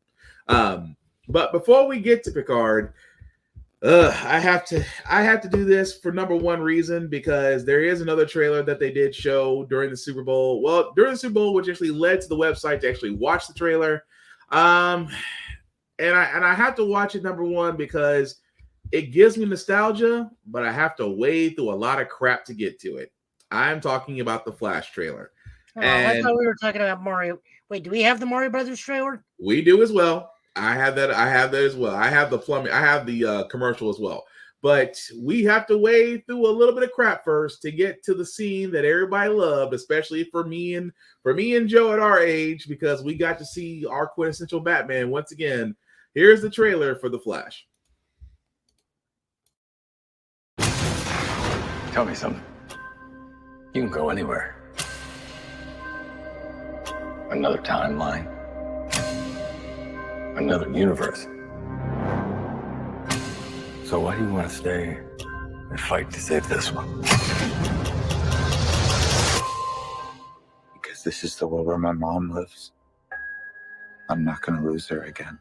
A: But before we get to Picard, I have to do this for number one reason, because there is another trailer that they did show during the Super Bowl. Well, during the Super Bowl, which actually led to the website to actually watch the trailer. And I have to watch it, number one, because it gives me nostalgia, but I have to wade through a lot of crap to get to it. I'm talking about the Flash trailer.
B: Oh, I thought we were talking about Mario. Wait, do we have the Mario Brothers trailer?
A: We do as well. I have that as well. I have the plumbing. I have the commercial as well. But we have to wade through a little bit of crap first to get to the scene that everybody loved, especially for me and Joe at our age, because we got to see our quintessential Batman once again. Here's the trailer for The Flash.
O: Tell me something. You can go anywhere. Another timeline. Another universe. So why do you want to stay and fight to save this one?
E: Because this is the world where my mom lives. I'm not going to lose her again.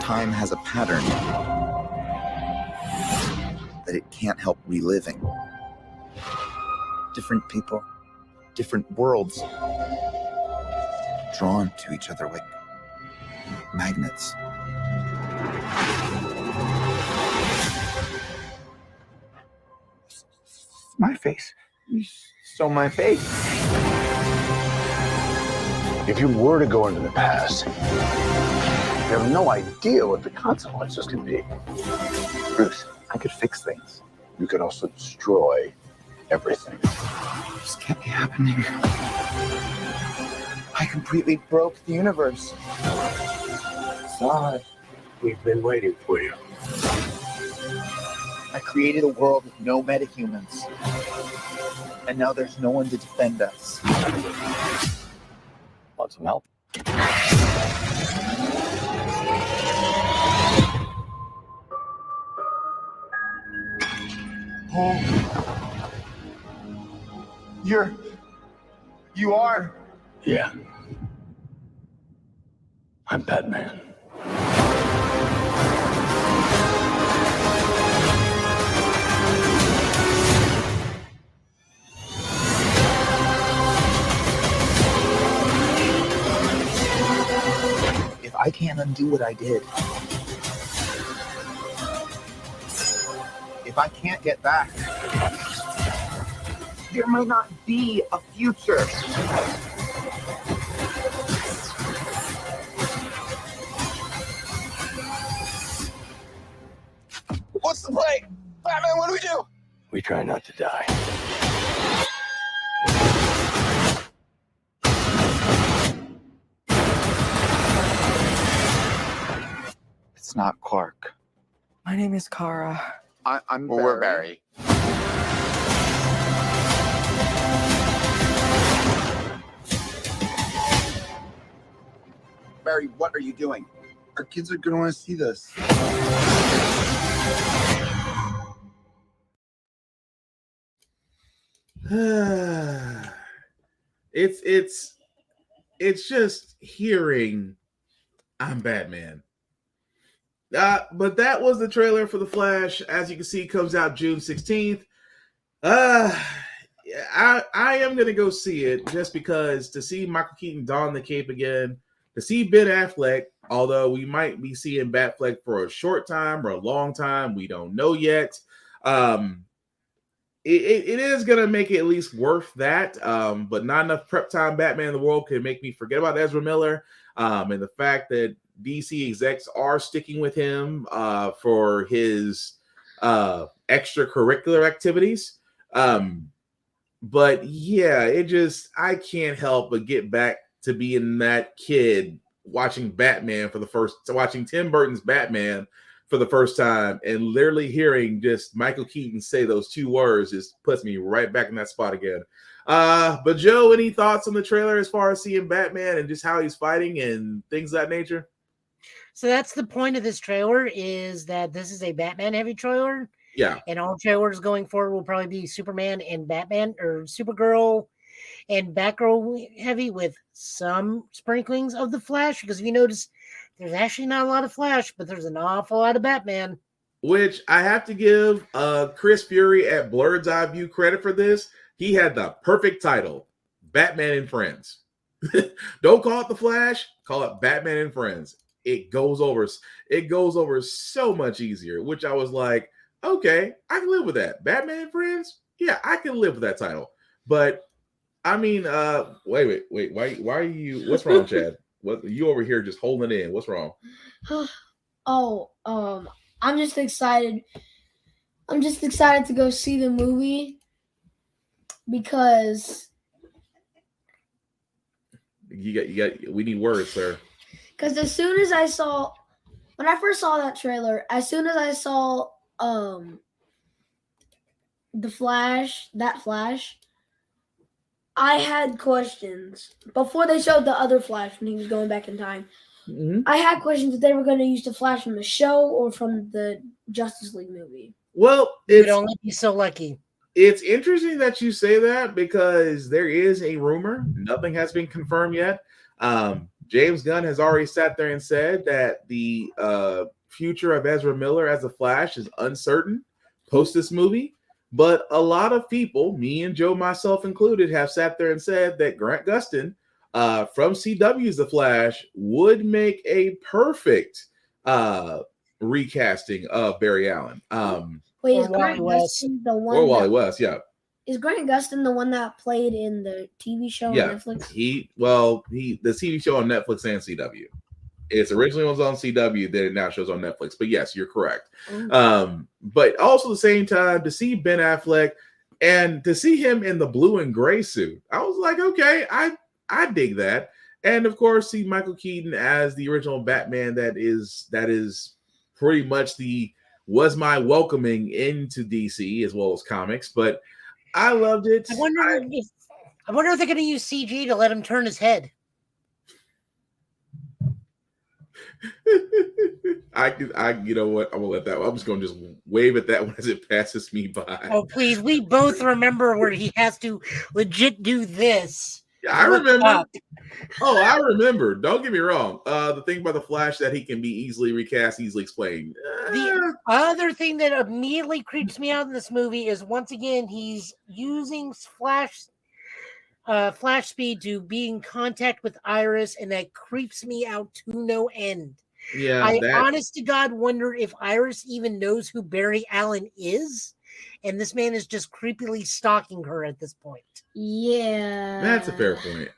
E: Time has a pattern that it can't help reliving. Different people, different worlds, drawn to each other like magnets. My face. You saw my face.
J: If you were to go into the past, you have no idea what the consequences can be.
E: Bruce, I could fix things.
J: You could also destroy everything.
E: This can't be happening. I completely broke the universe.
J: Sorry. We've been waiting for you.
E: I created a world with no metahumans. And now there's no one to defend us.
O: Want some help?
E: Oh. You are?
O: Yeah. I'm Batman.
E: If I can't undo what I did, if I can't get back, there might not be a future.
J: What's the play? Batman, what do we do?
O: We try not to die.
E: It's not Clark.
U: My name is Kara.
E: I'm
F: Well, we're Barry.
E: Barry, what are you doing? Our kids are going to want to see this.
A: It's just hearing I'm Batman. But that was the trailer for The Flash. As you can see, comes out June 16th. I am going to go see it just because to see Michael Keaton don the cape again, to see Ben Affleck, although we might be seeing Batfleck for a short time or a long time, we don't know yet. It is going to make it at least worth that, but not enough prep time Batman in the world can make me forget about Ezra Miller, and the fact that DC execs are sticking with him for his extracurricular activities. But yeah, I can't help but get back to being that kid watching watching Tim Burton's Batman for the first time and literally hearing just Michael Keaton say those two words just puts me right back in that spot again. But Joe, any thoughts on the trailer as far as seeing Batman and just how he's fighting and things of that nature?
B: So that's the point of this trailer, is that this is a Batman heavy trailer.
A: Yeah.
B: And all trailers going forward will probably be Superman and Batman, or Supergirl and Batgirl heavy with some sprinklings of the Flash. Because if you notice, there's actually not a lot of Flash, but there's an awful lot of Batman.
A: Which I have to give Chris Fury at Blurred's Eye View credit for this. He had the perfect title, Batman and Friends. Don't call it The Flash, call it Batman and Friends. It goes over so much easier, which I was like, okay, I can live with that. Batman and Friends? Yeah, I can live with that title. But I mean, wait. Why are you, what's wrong, Chad? What you over here just holding it in? What's wrong?
C: I'm just excited. I'm just excited to go see the movie because
A: we need words, sir.
C: Because when I first saw that trailer, as soon as I saw the Flash, I had questions before they showed the other Flash when he was going back in time.
A: Mm-hmm.
C: I had questions if they were going to use the Flash from the show or from the Justice League movie.
A: Well,
B: you'd only be so lucky.
A: It's interesting that you say that because there is a rumor. Nothing has been confirmed yet. James Gunn has already sat there and said that the future of Ezra Miller as a Flash is uncertain post this movie. But a lot of people, me and Joe, myself included, have sat there and said that Grant Gustin from CW's The Flash would make a perfect recasting of Barry Allen.
C: Wait, is Grant Gustin the one?
A: Or Wally West, yeah.
C: Is Grant Gustin the one that played in the TV show on Netflix?
A: The TV show on Netflix and CW. It's originally was on CW, then it now shows on Netflix. But yes, you're correct.
C: Mm-hmm.
A: But also at the same time, to see Ben Affleck and to see him in the blue and gray suit, I was like, okay, I dig that. And of course, see Michael Keaton as the original Batman. That is pretty much was my welcoming into DC as well as comics. But I loved it.
B: I wonder if they're going to use CG to let him turn his head.
A: You know what? I'm gonna let that. I'm just gonna just wave at that one as it passes me by.
B: Oh, please! We both remember where he has to legit do this.
A: Yeah, I remember. Oh, I remember. Don't get me wrong. The thing about the Flash that he can be easily recast, easily explained.
B: The other thing that immediately creeps me out in this movie is once again he's using flash speed to be in contact with Iris, and that creeps me out to no end.
A: Yeah,
B: I honest to God wonder if Iris even knows who Barry Allen is, and this man is just creepily stalking her at this point.
C: Yeah.
A: That's a fair point.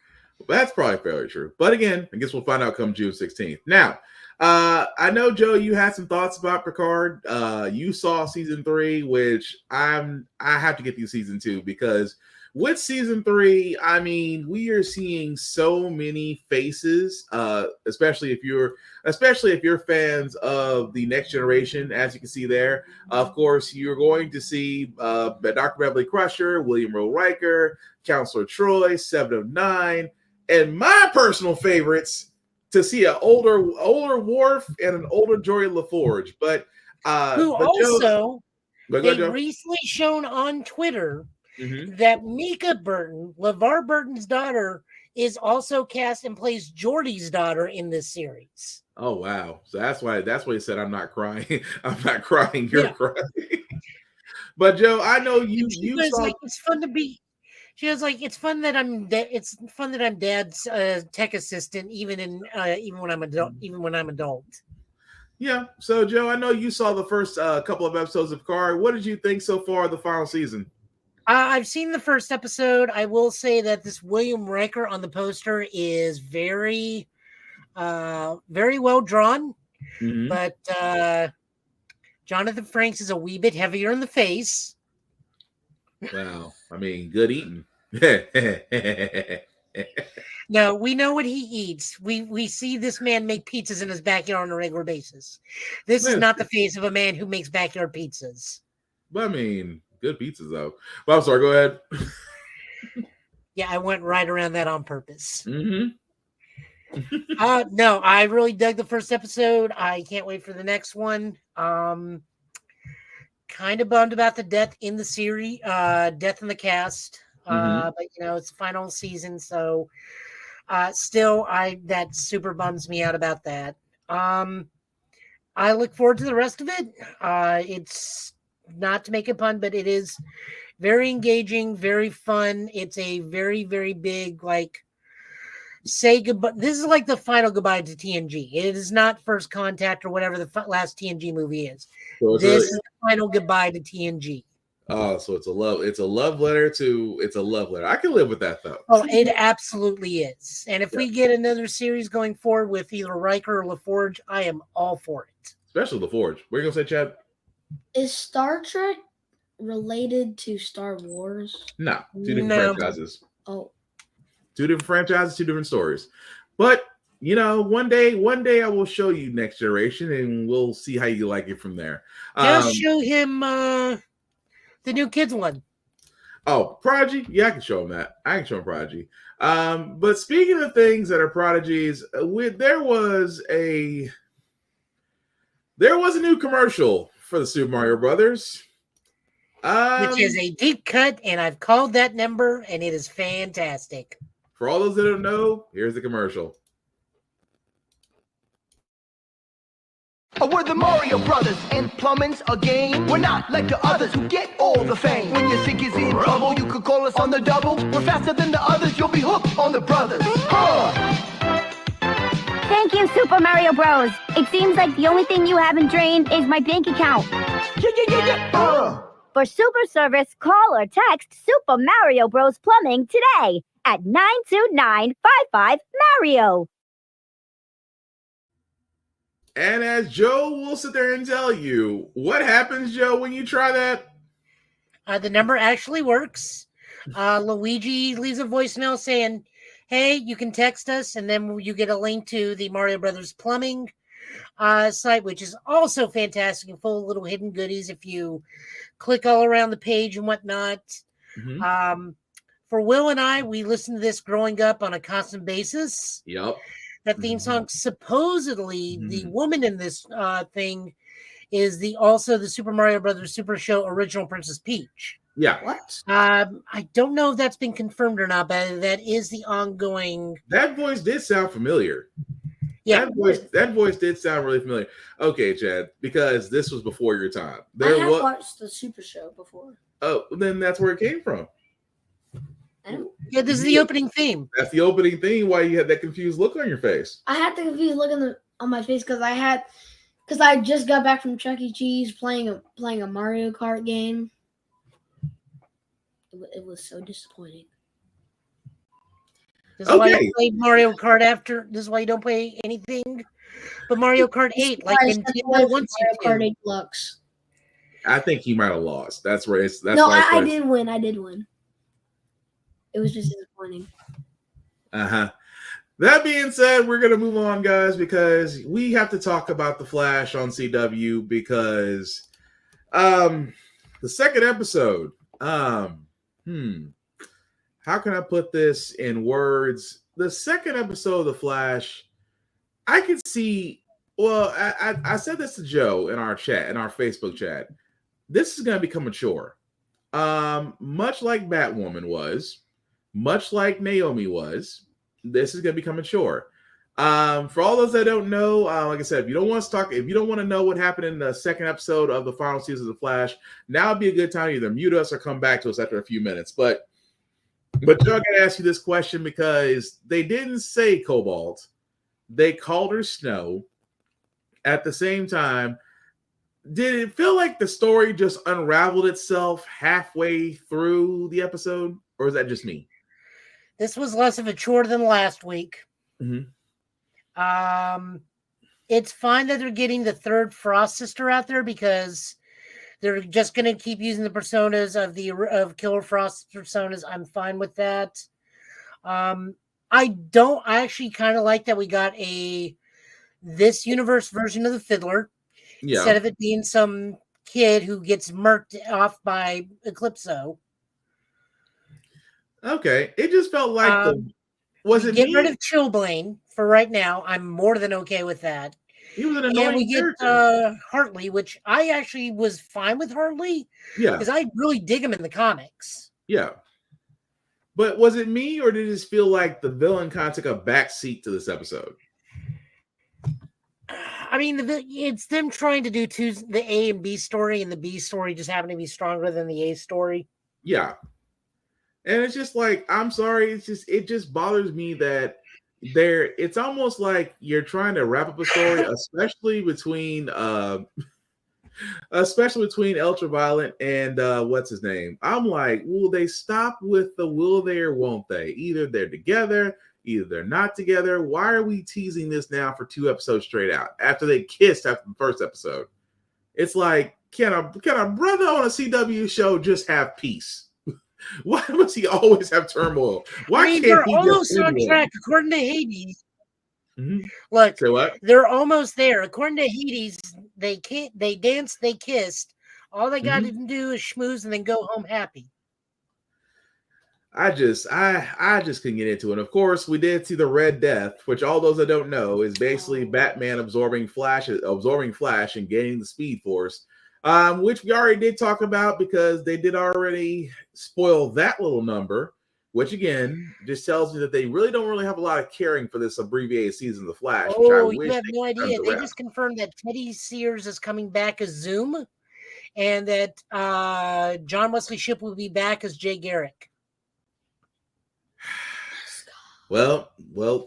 A: That's probably fairly true. But again, I guess we'll find out come June 16th. Now, I know, Joe, you had some thoughts about Picard. You saw season 3, which I have to get through season 2 because with season 3, I mean, we are seeing so many faces, especially if you're fans of the Next Generation. As you can see there, of course, you're going to see Dr. Beverly Crusher, William Rowe Riker, Counselor Troy, 7 of 9, and my personal favorites to see an older Worf and an older Geordi LaForge. But
B: also
A: Joe,
B: they recently shown on Twitter
A: mm-hmm.
B: that Mika Burton, LeVar Burton's daughter, is also cast and plays Geordi's daughter in this series.
A: Oh wow! So that's why he said, "I'm not crying. I'm not crying. You're crying." But Joe, I know you saw.
B: Like, it's fun to be. She was like, "It's fun that I'm. It's fun that I'm Dad's tech assistant, even when I'm adult."
A: Yeah. So Joe, I know you saw the first couple of episodes of Picard. What did you think so far of the final season?
B: I've seen the first episode. I will say that this William Riker on the poster is very, very well drawn, but Jonathan Frakes is a wee bit heavier in the face.
A: Wow, I mean, good eating.
B: No, we know what he eats. We see this man make pizzas in his backyard on a regular basis. This is not the face of a man who makes backyard pizzas.
A: But I mean, good pizzas though. But I'm sorry, go ahead.
B: Yeah, I went right around that on purpose.
A: Mm-hmm.
B: No, I really dug the first episode. I can't wait for the next one. Kind of bummed about the death in the series, death in the cast. But it's the final season, so still that super bums me out about that. I look forward to the rest of it. It's not to make a pun, but it is very engaging, very fun. It's a very, very big, like, say goodbye. This is like the final goodbye to TNG. It is not First Contact or whatever the last TNG movie is. So this is the final goodbye to TNG.
A: Oh, so it's a love letter. I can live with that though.
B: Oh, it absolutely is. And if we get another series going forward with either Riker or LaForge, I am all for it.
A: Especially LaForge. What are you gonna say, Chad?
C: Is Star Trek related to Star Wars?
A: No, two different franchises.
C: Oh.
A: 2 different franchises, 2 different stories. But one day I will show you Next Generation, and we'll see how you like it from there.
B: Just show him the new kids one.
A: Oh, Prodigy? Yeah, I can show him that. I can show him Prodigy. But speaking of things that are prodigies, there was a new commercial for the Super Mario Brothers.
B: Which is a deep cut, and I've called that number, and it is fantastic.
A: For all those that don't know, here's the commercial.
L: We're the Mario Brothers, and plumbing's a game. We're not like the others who get all the fame. When your sink is in trouble, you could call us on the double. We're faster than the others, you'll be hooked on the brothers.
G: Thank you, Super Mario Bros. It seems like the only thing you haven't drained is my bank account. For super service, call or text Super Mario Bros. Plumbing today at 92955
A: And as Joe will sit there and tell you, what happens, Joe, when you try that?
B: The number actually works. Luigi leaves a voicemail saying, hey, you can text us, and then you get a link to the Mario Brothers Plumbing site, which is also fantastic and full of little hidden goodies if you click all around the page and whatnot. For Will and I, we listened to this growing up on a constant basis.
A: Yep.
B: That theme song, supposedly, the woman in this thing is also the Super Mario Brothers Super Show original Princess Peach.
A: Yeah.
C: What?
B: I don't know if that's been confirmed or not, but that is the ongoing.
A: That voice did sound familiar.
B: Yeah.
A: That voice did sound really familiar. Okay, Chad, because this was before your time.
C: I have watched the Super Show before.
A: Oh, then that's where it came from.
B: Yeah, this is the opening theme.
A: That's the opening theme. Why you had that confused look on your face?
C: I had the confused look on my face because I just got back from Chuck E. Cheese playing a Mario Kart game. It was so disappointing.
B: This is why you play Mario Kart after. This is why you don't play anything but Mario Kart 8, like Nintendo wants you to.
C: Mario Kart 8 Deluxe.
A: I think he might have lost. That's where it's.
C: I did win. It was just disappointing.
A: That being said, we're going to move on, guys, because we have to talk about The Flash on CW because the second episode, how can I put this in words? The second episode of The Flash, I can see, well, I said this to Joe in our chat, in our Facebook chat. This is going to become mature. Much like Batwoman was, much like Naomi was, this is going to become mature. For all those that don't know, like I said, if you don't want to know what happened in the second episode of the final season of The Flash, now would be a good time to either mute us or come back to us after a few minutes. But Joe, I got to ask you this question because they didn't say Cobalt. They called her Snow. At the same time, did it feel like the story just unraveled itself halfway through the episode? Or is that just me?
B: This was less of a chore than last week.
A: Mm-hmm.
B: It's fine that they're getting the third Frost sister out there because they're just going to keep using the personas of Killer Frost personas. I'm fine with that. I actually kind of like that we got this universe version of the Fiddler instead of it being some kid who gets murked off by Eclipso.
A: Okay, it just felt like
B: get rid of Chilblain for right now. I'm more than okay with that.
A: He was an annoying character.
B: And we get Hartley, which I actually was fine with Hartley.
A: Yeah,
B: because I really dig him in the comics.
A: Yeah, but was it me or did it just feel like the villain kind of took a backseat to this episode?
B: I mean, it's them trying to do the A and B story, and the B story just happened to be stronger than the A story.
A: Yeah. And it's just like, I'm sorry, it just bothers me that it's almost like you're trying to wrap up a story, especially between Ultraviolet and what's his name. I'm like, will they stop with the will they or won't they? Either they're together, either they're not together. Why are we teasing this now for 2 episodes straight out after they kissed after the first episode? It's like, can a brother on a CW show just have peace? Why must he always have turmoil? Why can't
B: they're
A: he
B: almost
A: just
B: on track according to Hades.
A: Mm-hmm.
B: Look,
A: say what?
B: They're almost there. According to Hades, they danced, they kissed. All they got to do is schmooze and then go home happy.
A: I just couldn't get into it. And of course, we did see the Red Death, which all those that don't know is basically Batman absorbing Flash and gaining the Speed Force, which we already did talk about because they did already spoil that little number, which again just tells me that they really don't have a lot of caring for this abbreviated season of the Flash.
B: Oh,
A: which I
B: you
A: wish
B: have no idea. They just confirmed that Teddy Sears is coming back as Zoom, and that John Wesley Shipp will be back as Jay Garrick.
A: Well,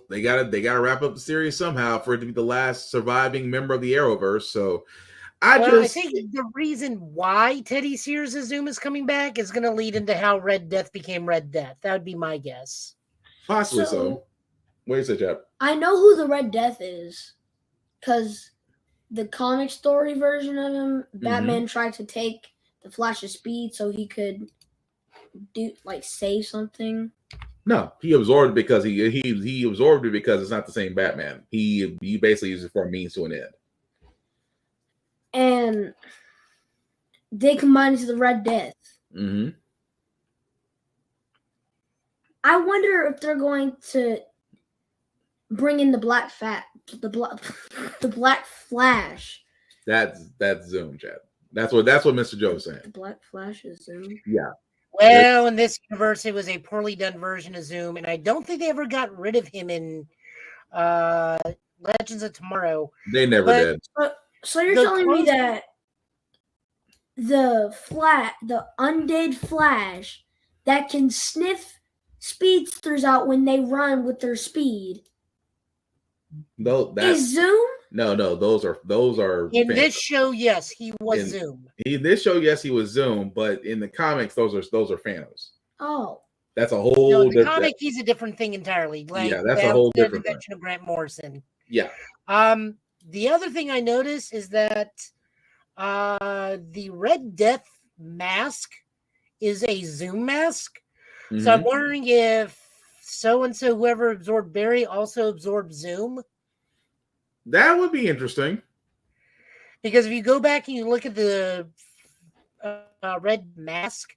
A: they gotta wrap up the series somehow for it to be the last surviving member of the Arrowverse. So I
B: think the reason why Teddy Sears' Zoom is coming back is going to lead into how Red Death became Red Death. That would be my guess.
A: Possibly so. What do you say, Chap?
C: I know who the Red Death is because the comic story version of him, Batman tried to take the Flash's speed so he could say something.
A: No, he absorbed it because he absorbed it because it's not the same Batman. He basically uses it for a means to an end.
C: And they combined into the Red Death.
A: Mm-hmm.
C: I wonder if they're going to bring in the Black Flash.
A: That's Zoom, Chad. That's what Mr. Joe is saying.
C: The Black Flash is Zoom.
A: Yeah.
B: Well, in this universe, it was a poorly done version of Zoom, and I don't think they ever got rid of him in Legends of Tomorrow.
A: They never did.
C: So you're telling me that the undead Flash that can sniff speedsters out when they run with their speed is Zoom?
A: No, those are
B: in Phantom. This show, yes, he was Zoom.
A: In this show, yes, he was Zoom, but in the comics, those are Phantoms.
C: Oh.
A: That's a whole
B: different comic, he's a different thing entirely.
A: That's a whole different
B: invention of Grant Morrison.
A: Yeah.
B: The other thing I noticed is that the Red Death mask is a Zoom mask, So I'm wondering if so-and-so, whoever absorbed Barry, also absorbed Zoom.
A: That would be interesting.
B: Because if you go back and you look at the red mask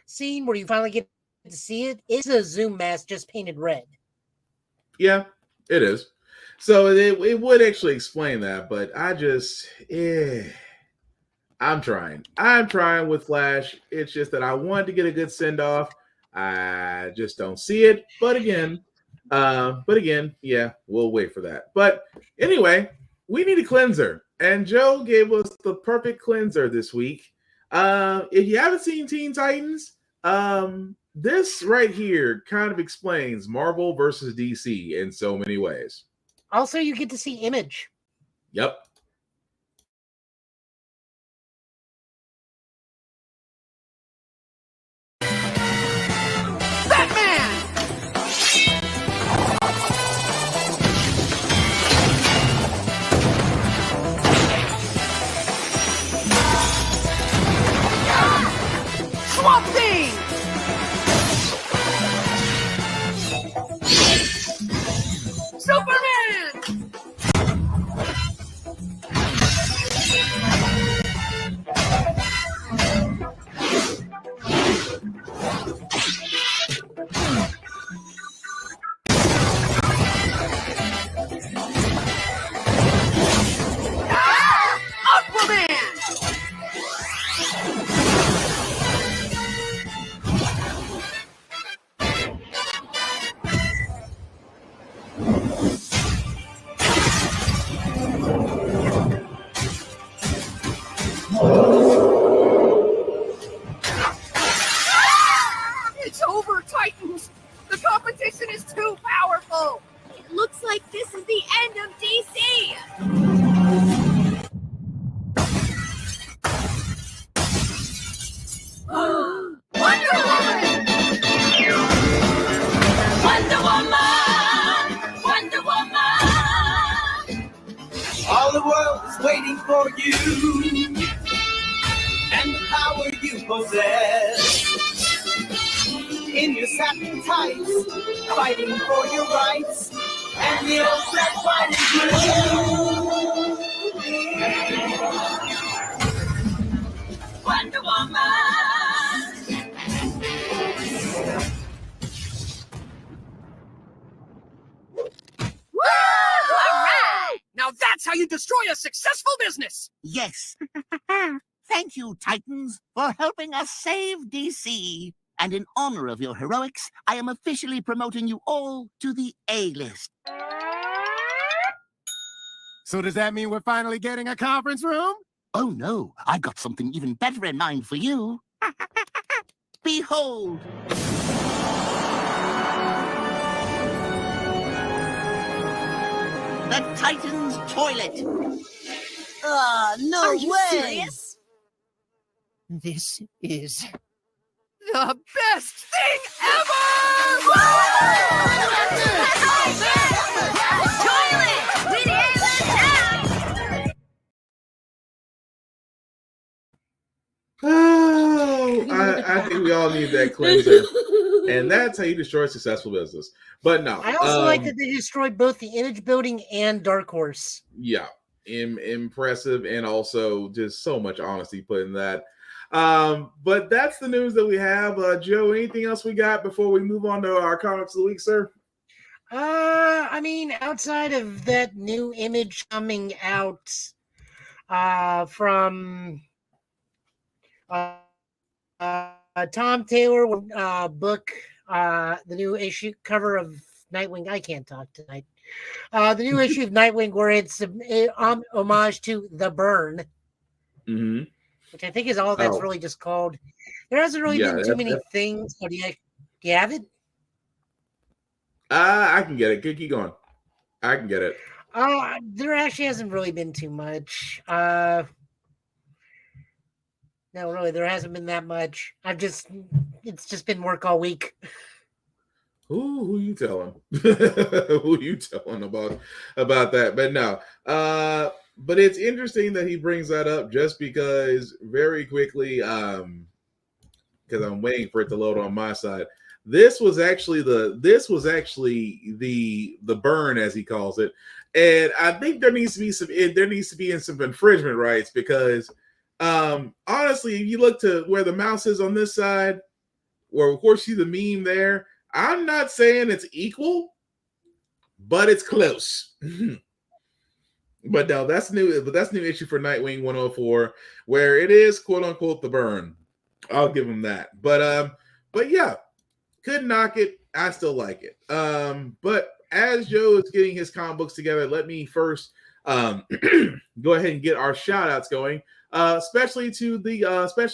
B: scene where you finally get to see it, it's a Zoom mask just painted red.
A: Yeah, it is. So it would actually explain that, but I'm trying. I'm trying with Flash. It's just that I wanted to get a good send off. I just don't see it. But again, yeah, we'll wait for that. But anyway, we need a cleanser, and Joe gave us the perfect cleanser this week. If you haven't seen Teen Titans, this right here kind of explains Marvel versus DC in so many ways.
B: Also, you get to see Image.
A: Yep.
L: Swamp Thing! Superman! It's over, Titans! The competition is too powerful!
I: It looks like this is the end of DC! Wonder Woman! Wonder Woman! Wonder Woman!
L: All the world is waiting for you and the power you possess. In your satin tights, fighting for your rights, and the old red, white, and blue. Wonder Woman!
V: Woo! All right! Now that's how you destroy a successful business!
W: Yes. Thank you, Titans, for helping us save DC. And in honor of your heroics, I am officially promoting you all to the A-list.
X: So does that mean we're finally getting a conference room?
W: Oh, no. I've got something even better in mind for you. Behold. The Titan's toilet.
V: No
I: Are you
V: way!
I: serious?
V: This is the best thing ever!
I: Toilet! We did it now!
A: Oh, I think we all need that cleanser. And that's how you destroy a successful business. But no.
B: I also like that they destroyed both the Image building and Dark Horse.
A: Yeah. Impressive, and also just so much honesty put in that. But that's the news that we have. Joe, anything else we got before we move on to our comics of the week, sir?
B: I mean, outside of that new Image coming out from Tom Taylor book, the new issue cover of Nightwing. I can't talk tonight. The new issue of Nightwing, where it's homage to The Burn, which I think is all that's really just called. There hasn't really been too many things. So do you have it?
A: I can get it. Keep going. I can get it.
B: There actually hasn't really been too much. No, really, there hasn't been that much. It's just been work all week.
A: Who you telling? Who you telling about that? But no. But it's interesting that he brings that up, just because very quickly, because I'm waiting for it to load on my side. This was actually the burn, as he calls it, and I think there needs to be some infringement rights because honestly, if you look to where the mouse is on this side, where of course see the meme there, I'm not saying it's equal, but it's close. But no, that's new. But that's new issue for Nightwing 104, where it is quote unquote the burn. I'll give him that. But yeah, couldn't knock it. I still like it. But as Joe is getting his comic books together, let me first go ahead and get our shout outs going. Especially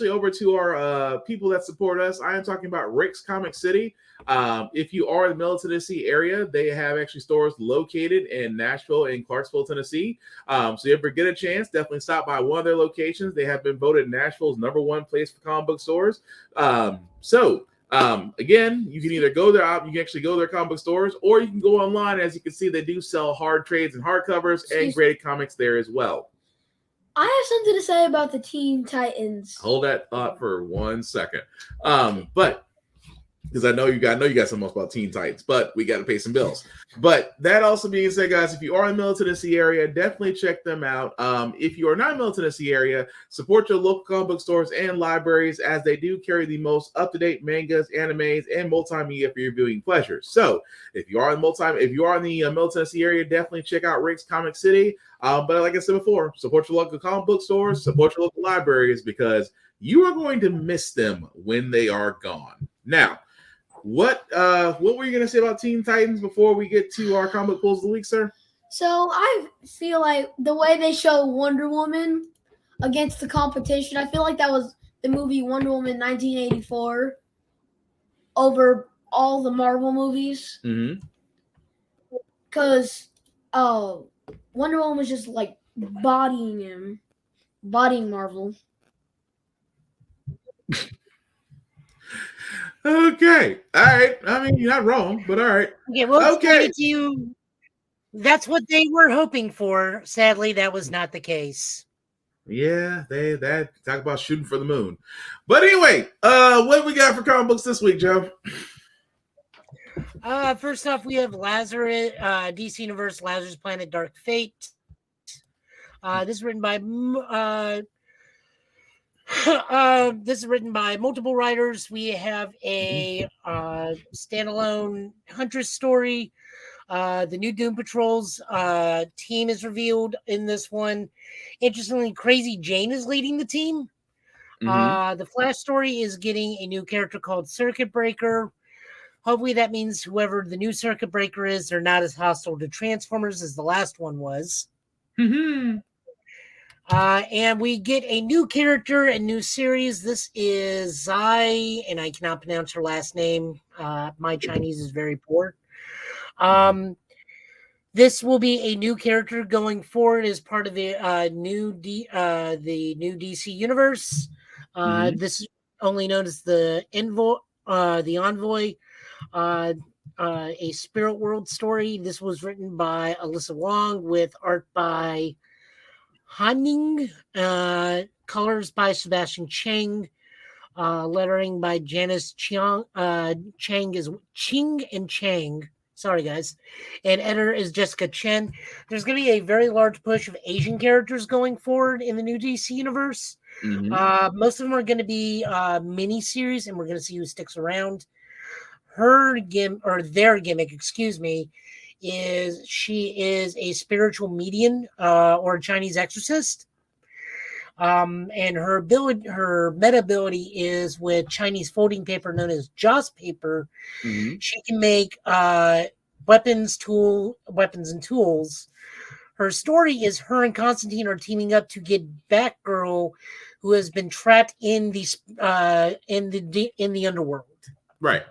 A: over to our people that support us. I am talking about Rick's Comic City. If you are in the Middle Tennessee area, they have actually stores located in Nashville and Clarksville, Tennessee. So if you ever get a chance, definitely stop by one of their locations. They have been voted Nashville's #1 place for comic book stores. Again, you can either go there, you can actually go to their comic book stores, or you can go online. As you can see, they do sell hard trades and hardcovers and graded comics there as well.
C: I have something to say about the Teen Titans.
A: Hold that thought for 1 second. But because I know you got something else about Teen Titans, but we got to pay some bills. But that also being said, guys, if you are in the Middle Tennessee area, definitely check them out. If you are not in the Middle Tennessee area, support your local comic book stores and libraries, as they do carry the most up-to-date mangas, animes, and multimedia for your viewing pleasure. So if you are in the Middle Tennessee area, definitely check out Rick's Comic City. But like I said before, support your local comic book stores, support your local libraries, because you are going to miss them when they are gone. Now, what were you going to say about Teen Titans before we get to our comic book pulls of the week, sir?
C: So I feel like the way they show Wonder Woman against the competition, I feel like that was the movie Wonder Woman 1984 over all the Marvel movies. Because Wonder Woman was just like bodying Marvel.
A: Okay. All right. I mean, you're not wrong, but all right.
B: Okay, well, okay. That's what they were hoping for. Sadly, that was not the case.
A: Yeah, that talk about shooting for the moon. But anyway, what we got for comic books this week, Joe?
B: First off, we have Lazarus, DC Universe, Lazarus Planet, Dark Fate. This is written by multiple writers. We have a standalone Huntress story. The new Doom Patrol's team is revealed in this one. Interestingly, Crazy Jane is leading the team. The Flash story is getting a new character called Circuit Breaker. Hopefully that means whoever the new Circuit Breaker is, they're not as hostile to Transformers as the last one was. And we get a new character, a new series. This is Zai, and I cannot pronounce her last name. My Chinese is very poor. This will be a new character going forward as part of the new DC universe. This is only known as the Envoy, a Spirit World story. This was written by Alyssa Wong with art by Hanning, colors by Sebastian Cheng, lettering by Janice Chang is Ching and Chang. Sorry, guys. And editor is Jessica Chen. There's going to be a very large push of Asian characters going forward in the new DC universe. Most of them are going to be mini-series, and we're going to see who sticks around. Their gimmick, is she is a spiritual medium or a Chinese exorcist. And her meta ability is with Chinese folding paper known as Joss paper. She can make weapons and tools. Her story is her and Constantine are teaming up to get Batgirl, who has been trapped in the underworld.
A: Right.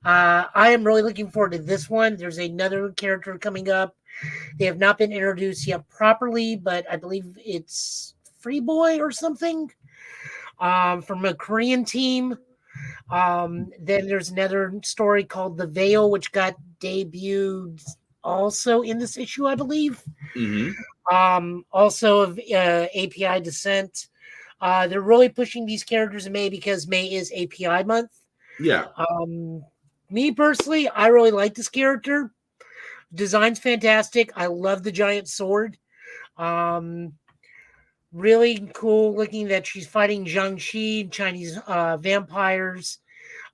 B: I am really looking forward to this one. There's another character coming up. They have not been introduced yet properly, but I believe it's Free Boy or something from a Korean team. Then there's another story called The Veil, which got debuted also in this issue, I believe. Also of API Descent. They're really pushing these characters in May because May is API month.
A: Yeah.
B: Me personally, I really like this character. Design's fantastic. I love the giant sword. Really cool looking that she's fighting Jiangxi, Chinese vampires,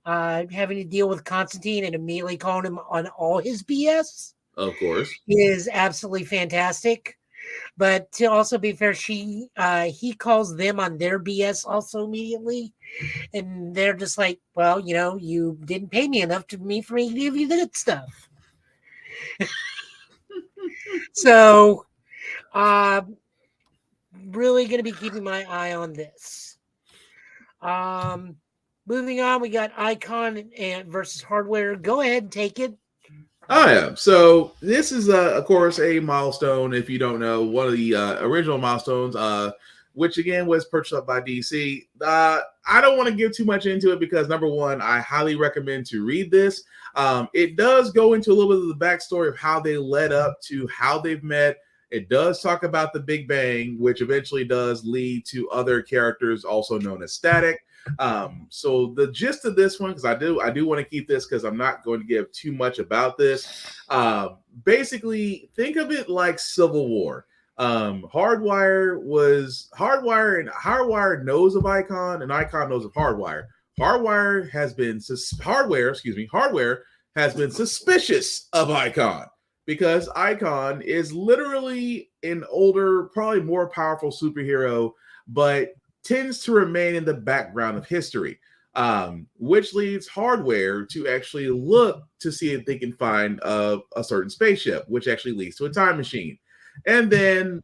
B: having to deal with Constantine and immediately calling him on all his BS.
A: Of course.
B: Is absolutely fantastic. But to also be fair, he calls them on their BS also immediately. And they're just like, well, you didn't pay me enough for me to give you the good stuff. So, really going to be keeping my eye on this. Moving on, we got Icon and versus Hardware. Go ahead and take it.
A: Oh, yeah. So this is, of course, a milestone. If you don't know, one of the original milestones, which again was purchased up by DC. I don't want to give too much into it because number one, I highly recommend to read this. It does go into a little bit of the backstory of how they led up to how they've met. It does talk about the Big Bang, which eventually does lead to other characters also known as Static. So the gist of this one, because I do want to keep this because I'm not going to give too much about this. Basically, think of it like Civil War. Hardwire knows of Icon, and Icon knows of Hardwire. Hardwire has been suspicious of Icon because Icon is literally an older, probably more powerful superhero, but tends to remain in the background of history, which leads Hardware to actually look to see if they can find a certain spaceship, which actually leads to a time machine. And then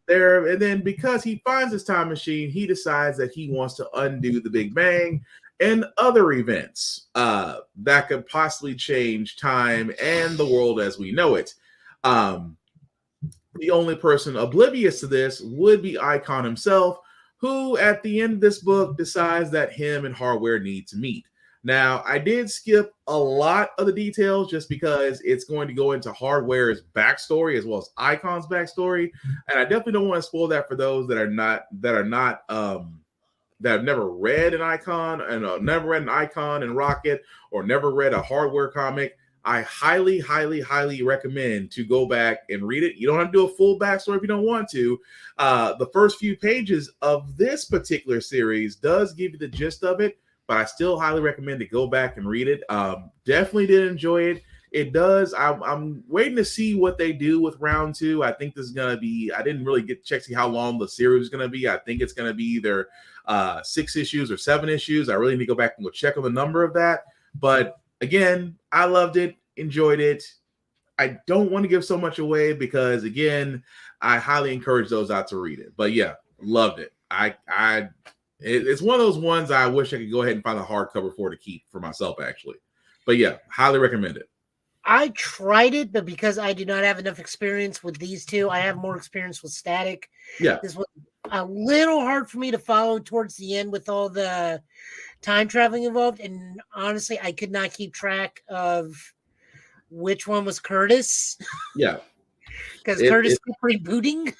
A: because he finds this time machine, he decides that he wants to undo the Big Bang and other events that could possibly change time and the world as we know it. The only person oblivious to this would be Icon himself, who at the end of this book decides that him and Hardware need to meet. Now, I did skip a lot of the details just because it's going to go into Hardware's backstory as well as Icon's backstory, and I definitely don't want to spoil that for those that have never read an Icon and never read an Icon and Rocket or never read a Hardware comic. I highly, highly, highly recommend to go back and read it. You don't have to do a full backstory if you don't want to. The first few pages of this particular series does give you the gist of it, but I still highly recommend to go back and read it. Definitely did enjoy it. It does. I'm waiting to see what they do with round 2. I think this is going to be, I didn't really get to check see how long the series is going to be. I think it's going to be either 6 issues or 7 issues. I really need to go back and go check on the number of that. But again, I loved it, enjoyed it. I don't want to give so much away because, again, I highly encourage those out to read it. But yeah, loved it. It's one of those ones I wish I could go ahead and find a hardcover for to keep for myself, actually. But yeah, highly recommend it.
B: I tried it, but because I do not have enough experience with these two, I have more experience with Static.
A: Yeah.
B: This was a little hard for me to follow towards the end with all the time traveling involved. And honestly, I could not keep track of which one was Curtis.
A: Yeah.
B: Because Curtis kept rebooting.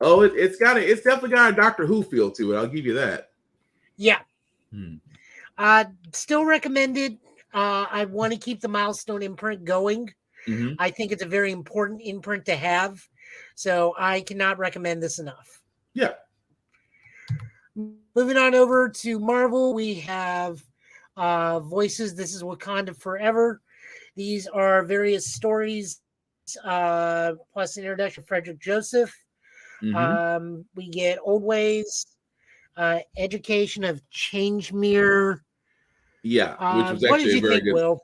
A: Oh, it's definitely got a Doctor Who feel to it. I'll give you that.
B: Yeah. Still recommended. I want to keep the milestone imprint going.
A: Mm-hmm.
B: I think it's a very important imprint to have. So I cannot recommend this enough.
A: Yeah.
B: Moving on over to Marvel, we have Voices. This is Wakanda Forever. These are various stories, plus an introduction of Frederick Joseph.
A: Mm-hmm.
B: We get Old Ways, Education of Changemere.
A: Yeah, which was actually
B: what did you
A: very
B: think,
A: good.
B: Will?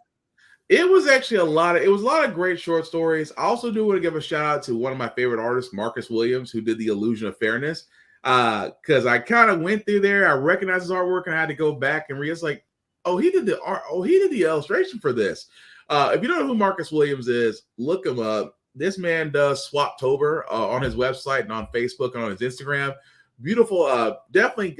A: It was actually a lot of great short stories. I also do want to give a shout out to one of my favorite artists, Marcus Williams, who did the Illusion of Fairness. Because I kind of went through there, I recognized his artwork, and I had to go back and read. It's like, he did the art. Oh, he did the illustration for this. If you don't know who Marcus Williams is, look him up. This man does Swaptober on his website and on Facebook and on his Instagram. Beautiful, definitely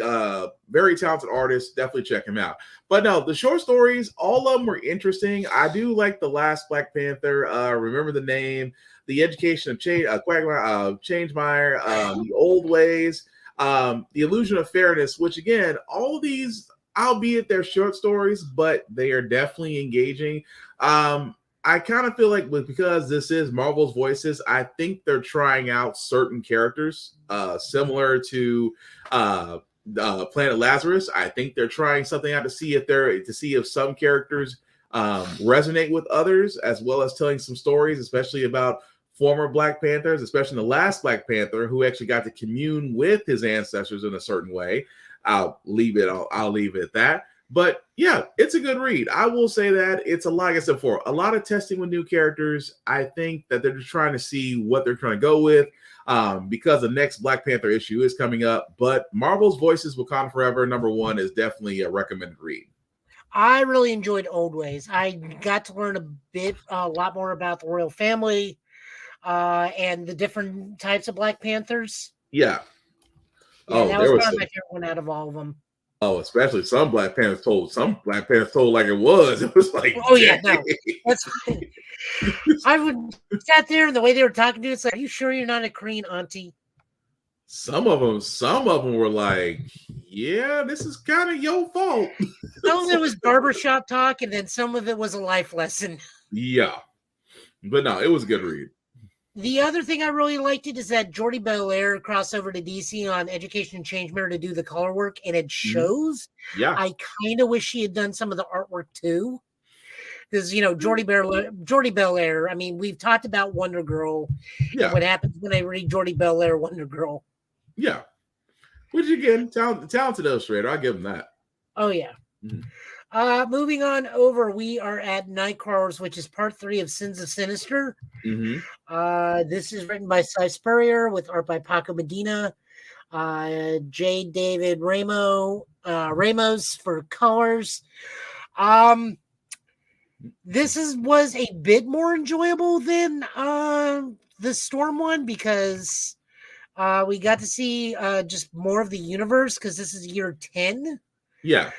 A: very talented artist. Definitely check him out. But no, the short stories, all of them were interesting. I do like The Last Black Panther, Remember the Name, The Education of Changemire, The Old Ways, The Illusion of Fairness, which again, all of these albeit they're short stories, but they are definitely engaging. I kind of feel like because this is Marvel's Voices, I think they're trying out certain characters similar to Planet Lazarus. I think they're trying something out to see if some characters resonate with others, as well as telling some stories, especially about former Black Panthers, especially the last Black Panther, who actually got to commune with his ancestors in a certain way. I'll leave it at that. But yeah, it's a good read. I will say that it's like I said before, a lot of testing with new characters. I think that they're just trying to see what they're trying to go with because the next Black Panther issue is coming up. But Marvel's Voices Wakanda Forever #1 is definitely a recommended read.
B: I really enjoyed Old Ways. I got to learn a lot more about the royal family and the different types of Black Panthers.
A: Yeah.
B: Yeah, that was probably my favorite one out of all of them.
A: Oh, especially some Black Panthers told like it was. It was like,
B: oh yeah, no, that's fine. I would sat there and the way they were talking to us, like, are you sure you're not a Korean auntie?
A: Some of them were like, yeah, this is kind of your fault.
B: Some of it was barbershop talk, and then some of it was a life lesson.
A: Yeah, but no, it was a good read.
B: The other thing I really liked is that Jordi Belair crossed over to DC on Education and Change Mirror to do the color work, and it shows.
A: Yeah,
B: I kind of wish she had done some of the artwork too, because Jordi Belair. I mean, we've talked about Wonder Girl.
A: Yeah,
B: and what happens when I read Jordi Belair Wonder Girl?
A: Yeah, which again, talented illustrator. I'll give him that.
B: Oh yeah. Mm-hmm. Moving on over, we are at Nightcrawlers, which is part 3 of Sins of Sinister.
A: Mm-hmm.
B: This is written by Cy Spurrier with art by Paco Medina, J. David Ramos for colors. This was a bit more enjoyable than the Storm one because we got to see just more of the universe because this is year 10.
A: Yeah.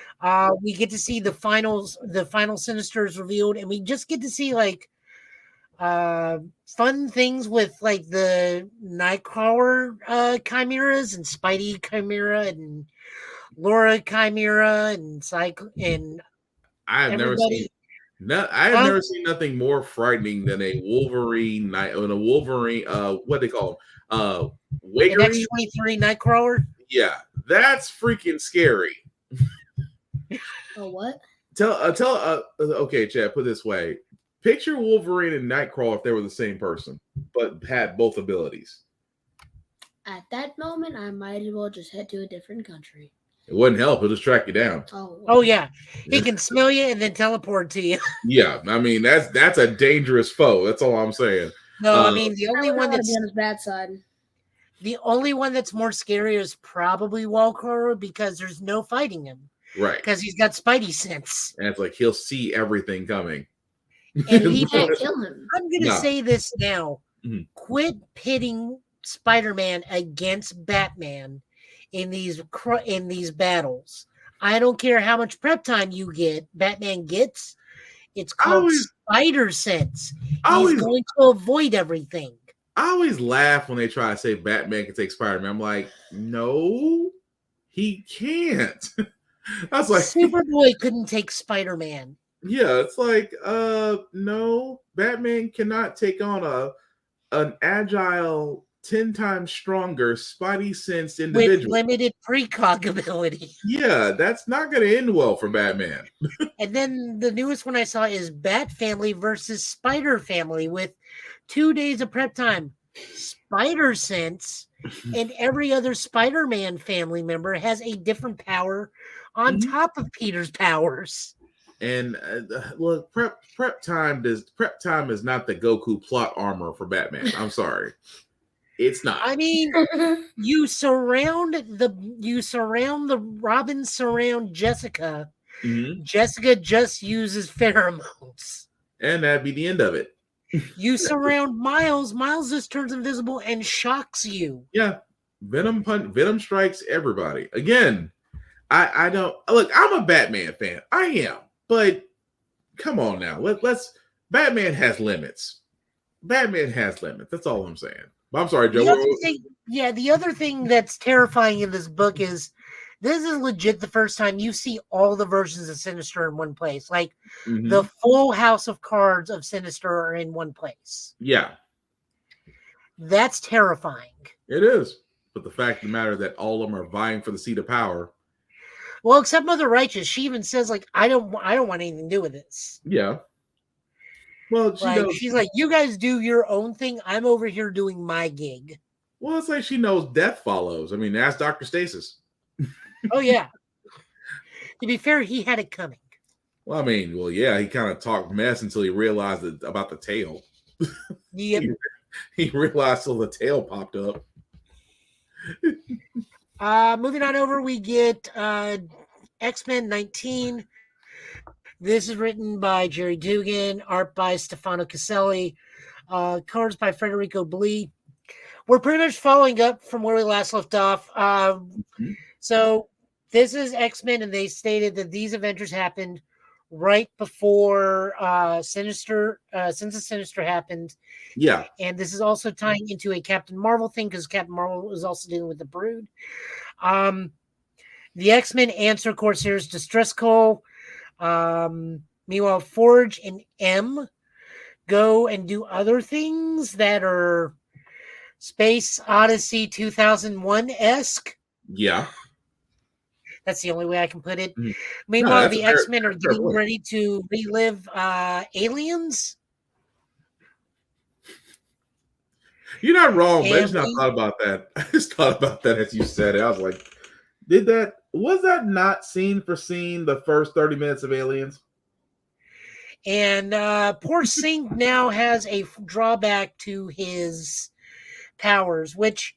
B: We get to see the final Sinisters revealed, and we just get to see like fun things with like the Nightcrawler chimeras and Spidey Chimera and Laura Chimera and
A: I've never seen nothing more frightening than a Wolverine what they call them?
B: X-23 Nightcrawler.
A: Yeah, that's freaking scary.
C: Oh, what?
A: Okay, Chad, put it this way. Picture Wolverine and Nightcrawler if they were the same person, but had both abilities.
C: At that moment, I might as well just head to a different country.
A: It wouldn't help. It'll just track you down.
B: Oh yeah. He can smell you and then teleport to you.
A: Yeah, I mean that's a dangerous foe. That's all I'm saying.
B: No, I mean the only one that's
C: on his bad side.
B: The only one that's more scary is probably Wallcrawler because there's no fighting him.
A: Right.
B: Because he's got Spidey sense.
A: And it's like he'll see everything coming.
B: And he
C: can't kill him.
B: I'm gonna say this now.
A: Mm-hmm.
B: Quit pitting Spider-Man against Batman in these battles. I don't care how much prep time Batman gets. It's called spider sense. He's going to avoid everything.
A: I always laugh when they try to say Batman can take Spider-Man. I'm like, no, he can't. I was like,
B: Superboy couldn't take Spider-Man.
A: Yeah, it's like, no, Batman cannot take on an agile 10 times stronger Spidey sense individual
B: with limited precog ability.
A: Yeah, that's not going to end well for Batman.
B: And then the newest one I saw is Bat Family versus Spider Family with 2 days of prep time. Spider sense and every other Spider-Man family member has a different power on top of Peter's powers.
A: And look, prep time is not the Goku plot armor for Batman. I'm sorry. It's not.
B: I mean, you surround the Robin surround Jessica.
A: Mm-hmm.
B: Jessica just uses pheromones.
A: And that'd be the end of it.
B: You surround Miles. Miles just turns invisible and shocks you.
A: Yeah. Venom strikes everybody. Again, I don't look, I'm a Batman fan. I am. But come on now. Let's Batman has limits. Batman has limits. That's all I'm saying. I'm sorry, Joe.
B: The other thing that's terrifying in this book is this is legit the first time you see all the versions of Sinister in one place. Like
A: Mhm.
B: the full house of cards of Sinister are in one place.
A: Yeah,
B: That's terrifying.
A: it is. But the fact of the matter that all of them are vying for the seat of power.
B: Well, except Mother Righteous, she even says like, I don't want anything to do with this.
A: Yeah. Well,
B: She's like, you guys do your own thing. I'm over here doing my gig.
A: Well, it's like she knows death follows. I mean, ask Dr. Stasis.
B: Oh yeah. To be fair, he had it coming.
A: Well, I mean, yeah, he kind of talked mess until he realized about the tail.
B: Yep.
A: he realized till the tail popped up.
B: Moving on over, we get X-Men 19. This is written by Jerry Dugan, art by Stefano Caselli, colors by Federico Blee. We're pretty much following up from where we last left off. So this is X-Men, and they stated that these adventures happened right before Sinister happened.
A: Yeah.
B: And this is also tying into a Captain Marvel thing because Captain Marvel was also dealing with the Brood. The X-Men answer Corsair's distress call. Meanwhile, Forge and M go and do other things that are Space Odyssey 2001-esque.
A: Yeah.
B: That's the only way I can put it.
A: Mm.
B: Meanwhile, the X-Men are getting ready to relive Aliens.
A: You're not wrong, but I just not thought about that. I just thought about that as you said it. I was like, was that not scene for scene the first 30 minutes of Aliens?
B: And poor Sync now has a drawback to his powers, which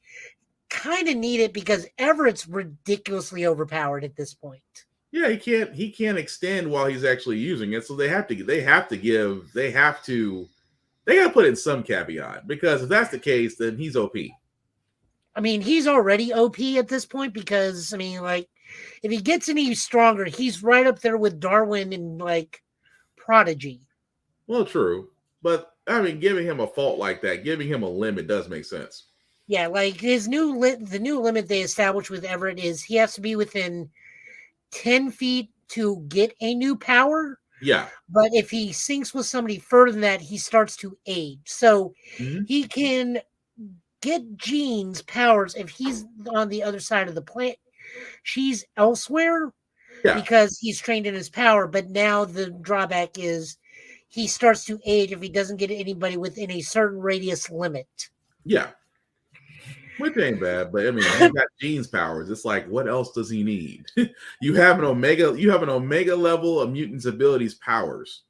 B: kind of need it because Everett's ridiculously overpowered at this point.
A: Yeah, he can't extend while he's actually using it, so they got to put in some caveat, because if that's the case, then he's OP.
B: I mean, he's already OP at this point because, I mean, like, if he gets any stronger, he's right up there with Darwin and, like, Prodigy.
A: Well, true. But, I mean, giving him a fault like that, giving him a limit does make sense.
B: Yeah, like, the new limit they established with Everett is he has to be within 10 feet to get a new power.
A: Yeah.
B: But if he syncs with somebody further than that, he starts to age. So he can get Jean's powers if he's on the other side of the planet. She's elsewhere because he's trained in his power. But now the drawback is he starts to age if he doesn't get anybody within a certain radius limit.
A: Yeah. Which ain't bad, but I mean, he got Jean's powers. It's like, what else does he need? You have an omega level of mutants' abilities powers.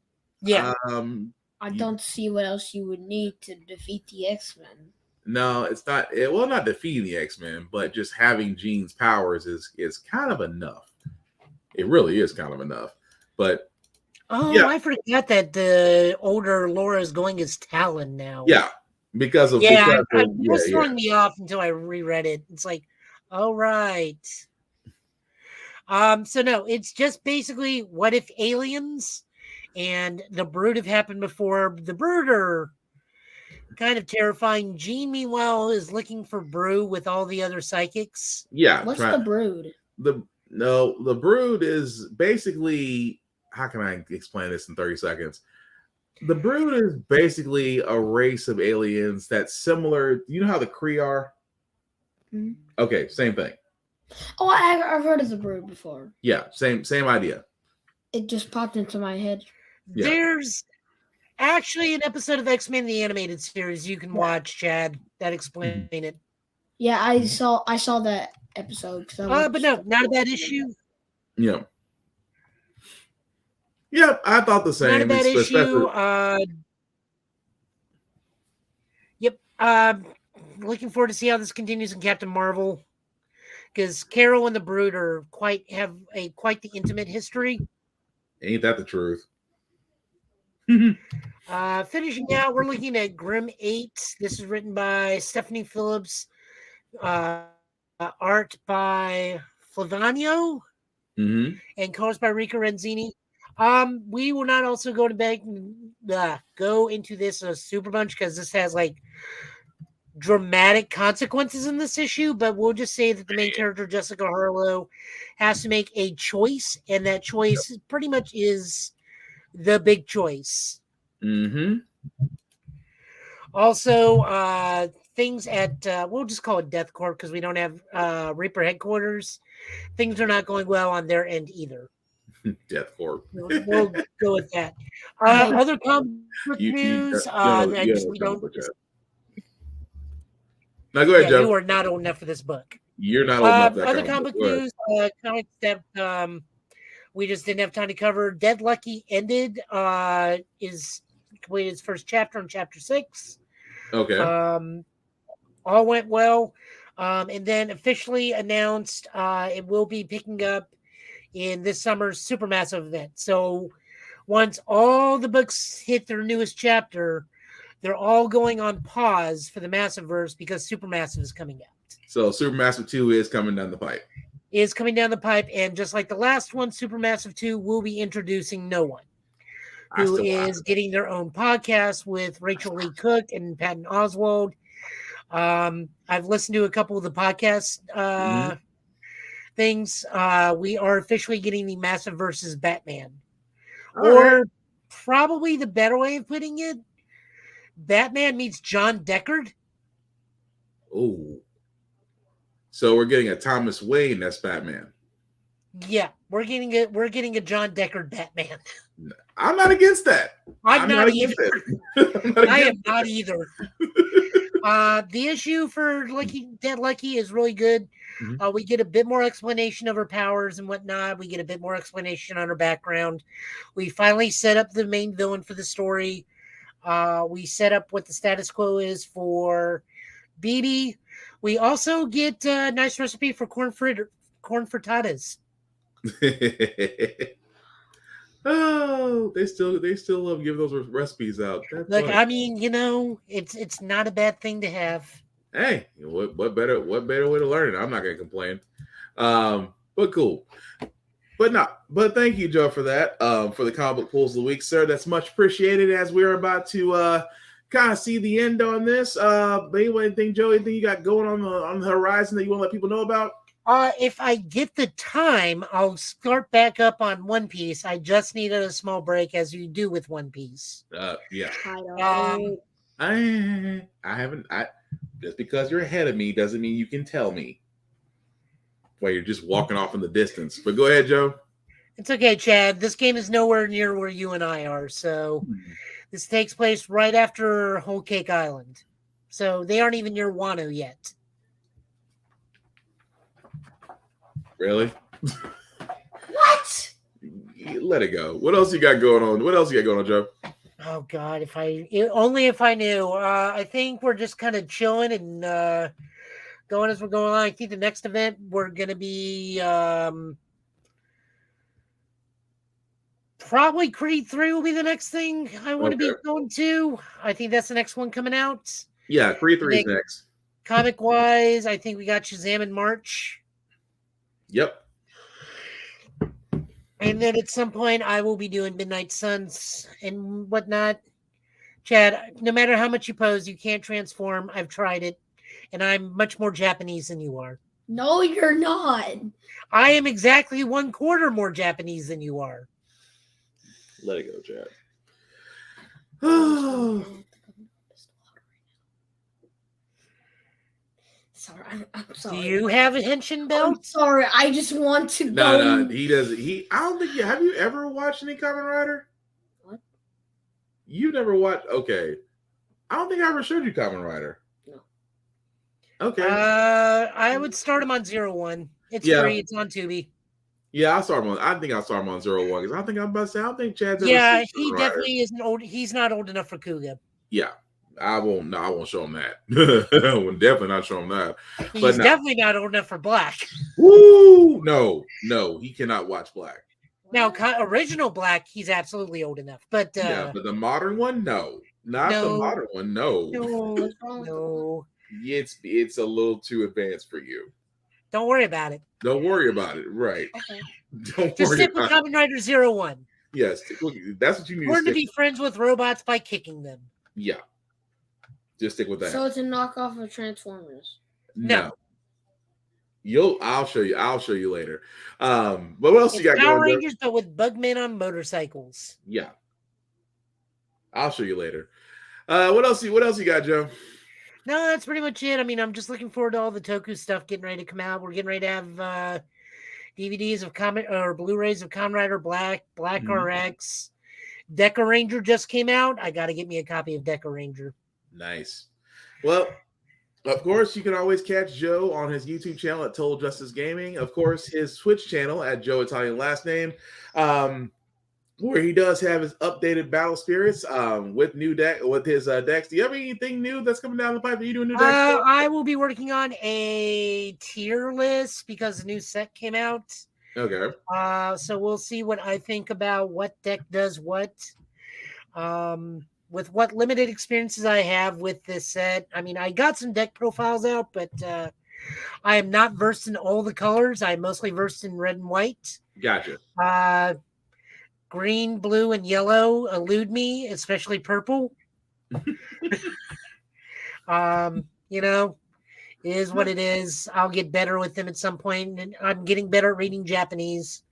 B: Yeah.
C: I don't see what else you would need to defeat the X-Men.
A: No, it's not. Not defeating the X-Men, but just having Jean's powers is kind of enough. It really is kind of enough. But
B: I forgot that the older Laura is going as Talon now.
A: Yeah. Because it
B: was throwing me off until I reread it. It's like, all right. So no, it's just basically what if aliens and the Brood have happened before. The Brood are kind of terrifying. Jean, meanwhile, is looking for Brew with all the other psychics.
A: Yeah.
C: What's the Brood?
A: The Brood is basically, how can I explain this in 30 seconds? The Brood is basically a race of aliens that's similar. You know how the Kree are?
C: Mm-hmm.
A: Okay, same thing.
C: Oh, I've heard of the Brood before.
A: Yeah, same idea.
C: It just popped into my head.
A: Yeah.
B: There's actually an episode of X-Men the animated series you can watch, Chad, that explain it.
C: Yeah, I saw that episode.
B: But no, not a bad issue.
A: Yeah. Yeah, I thought the same.
B: Not a bad issue. Yep. Looking forward to see how this continues in Captain Marvel, because Carol and the Brood are quite the intimate history.
A: Ain't that the truth?
B: Finishing out, we're looking at Grimm 8. This is written by Stephanie Phillips, art by Flavanio, and colors by Rika Renzini. We will not also go into this a super bunch because this has like dramatic consequences in this issue, but we'll just say that the main character, Jessica Harlow, has to make a choice, and that choice pretty much is the big choice.
A: Mm-hmm.
B: Also, things at, we'll just call it Death Corp because we don't have Reaper headquarters. Things are not going well on their end either.
A: Death Corp.
B: We'll go with that. Other comic book news.
A: Now go ahead, Joe.
B: You are not old enough for this book.
A: You're not old enough for that
B: other comic book news, comics that we just didn't have time to cover. Dead Lucky ended, is completed its first chapter on chapter 6.
A: Okay.
B: All went well. And then officially announced it will be picking up in this summer's Supermassive event. So once all the books hit their newest chapter, they're all going on pause for the Massiveverse because Supermassive is coming out.
A: So Supermassive 2 is coming down the pipe.
B: Is coming down the pipe, and just like the last one, Supermassive 2 will be introducing No One, who is getting their own podcast with Rachel Lee Cook and Patton Oswalt. I've listened to a couple of the podcast things. We are officially getting the Massive versus Batman. Or probably the better way of putting it, Batman meets John Deckard.
A: Oh. So we're getting a Thomas Wayne that's Batman.
B: Yeah, we're getting a John Deckard Batman.
A: I'm not against that.
B: I'm not either. I am not either. The issue for Dead Lucky is really good. We get a bit more explanation of her powers and whatnot. We get a bit more explanation on her background. We finally set up the main villain for the story. We set up what the status quo is for BB. We also get a nice recipe for corn frittatas.
A: Oh, they still love giving those recipes out. That's
B: Look,
A: funny.
B: I mean, it's not a bad thing to have.
A: Hey, what better way to learn it? I'm not gonna complain. But cool. But thank you, Joe, for that. For the comic book pulls of the week, sir. That's much appreciated as we're about to kind of see the end on this. But anyway, anything you got going on the horizon that you want to let people know about?
B: If I get the time, I'll start back up on One Piece. I just needed a small break, as you do with One Piece.
A: Yeah.
C: I
A: haven't. Just because you're ahead of me doesn't mean you can tell me. Well, you're just walking off in the distance. But go ahead, Joe.
B: It's okay, Chad. This game is nowhere near where you and I are. So this takes place right after Whole Cake Island. So they aren't even near Wano yet.
A: Really?
C: What?
A: Let it go. What else you got going on? Joe?
B: Oh God, if I knew. I think we're just kind of chilling and going as we're going on. I think the next event we're gonna be probably Creed 3 will be the next thing I want to be going to. I think that's the next one coming out.
A: Yeah, Creed 3 is next.
B: Comic wise, I think we got Shazam in March.
A: Yep.
B: And then at some point, I will be doing Midnight Suns and whatnot. Chad, no matter how much you pose, you can't transform. I've tried it, and I'm much more Japanese than you are.
C: No, you're not.
B: I am exactly 1/4 more Japanese than you are.
A: Let it go, Chad. Oh.
C: Sorry, I'm sorry.
B: Do you have a henshin belt?
C: I'm sorry, I just want to
A: No, he doesn't. I don't think have you ever watched any Kamen Rider?
C: What?
A: You never watched? Okay. I don't think I ever showed you Kamen Rider.
C: No.
A: Okay.
B: I would start him on 01. It's free. It's on Tubi.
A: Yeah, I saw him on. I think I saw him on 01 because I think I'm about to say I don't think Chad's ever
B: Yeah,
A: seen
B: he
A: Kamen
B: definitely
A: Rider.
B: isn't old. He's not old enough for Kuga.
A: Yeah. I won't show him that. I will definitely not show him that.
B: He's definitely not old enough for Black.
A: Woo! No, he cannot watch Black.
B: Now, original Black, he's absolutely old enough. But
A: yeah, but the modern one, no, not the modern one, no.
B: No.
A: It's a little too advanced for you.
B: Don't worry about it.
A: Don't worry about it. Right.
B: Okay.
A: Don't
B: Just
A: worry
B: stick with
A: about
B: Kamen Rider 01.
A: Yes, that's what you need.
B: Learn to be friends with robots by kicking them.
A: Yeah. Just stick with that.
C: So it's a knockoff of Transformers.
A: No. I'll show you later. But what else
B: It's
A: you got
B: Power
A: going?
B: Rangers, but with Bugmen on motorcycles.
A: Yeah. I'll show you later. What else you got, Joe?
B: No, that's pretty much it. I mean, I'm just looking forward to all the Toku stuff getting ready to come out. We're getting ready to have DVDs of Blu-rays of Kamen Rider Black, RX. Deca Ranger just came out. I got to get me a copy of Deca Ranger.
A: Nice. Well, of course, you can always catch Joe on his YouTube channel at Total Justice Gaming. Of course, his Twitch channel at Joe Italian Last Name, where he does have his updated battle spirits with his decks. Do you have anything new that's coming down the pipe? Are you doing new decks?
B: I will be working on a tier list because the new set came out.
A: Okay.
B: So we'll see what I think about what deck does what. With what limited experiences I have with this set. I mean, I got some deck profiles out, but I am not versed in all the colors. I'm mostly versed in red and white.
A: Gotcha.
B: Green, blue, and yellow elude me, especially purple. You know, it is what it is. I'll get better with them at some point, and I'm getting better at reading Japanese.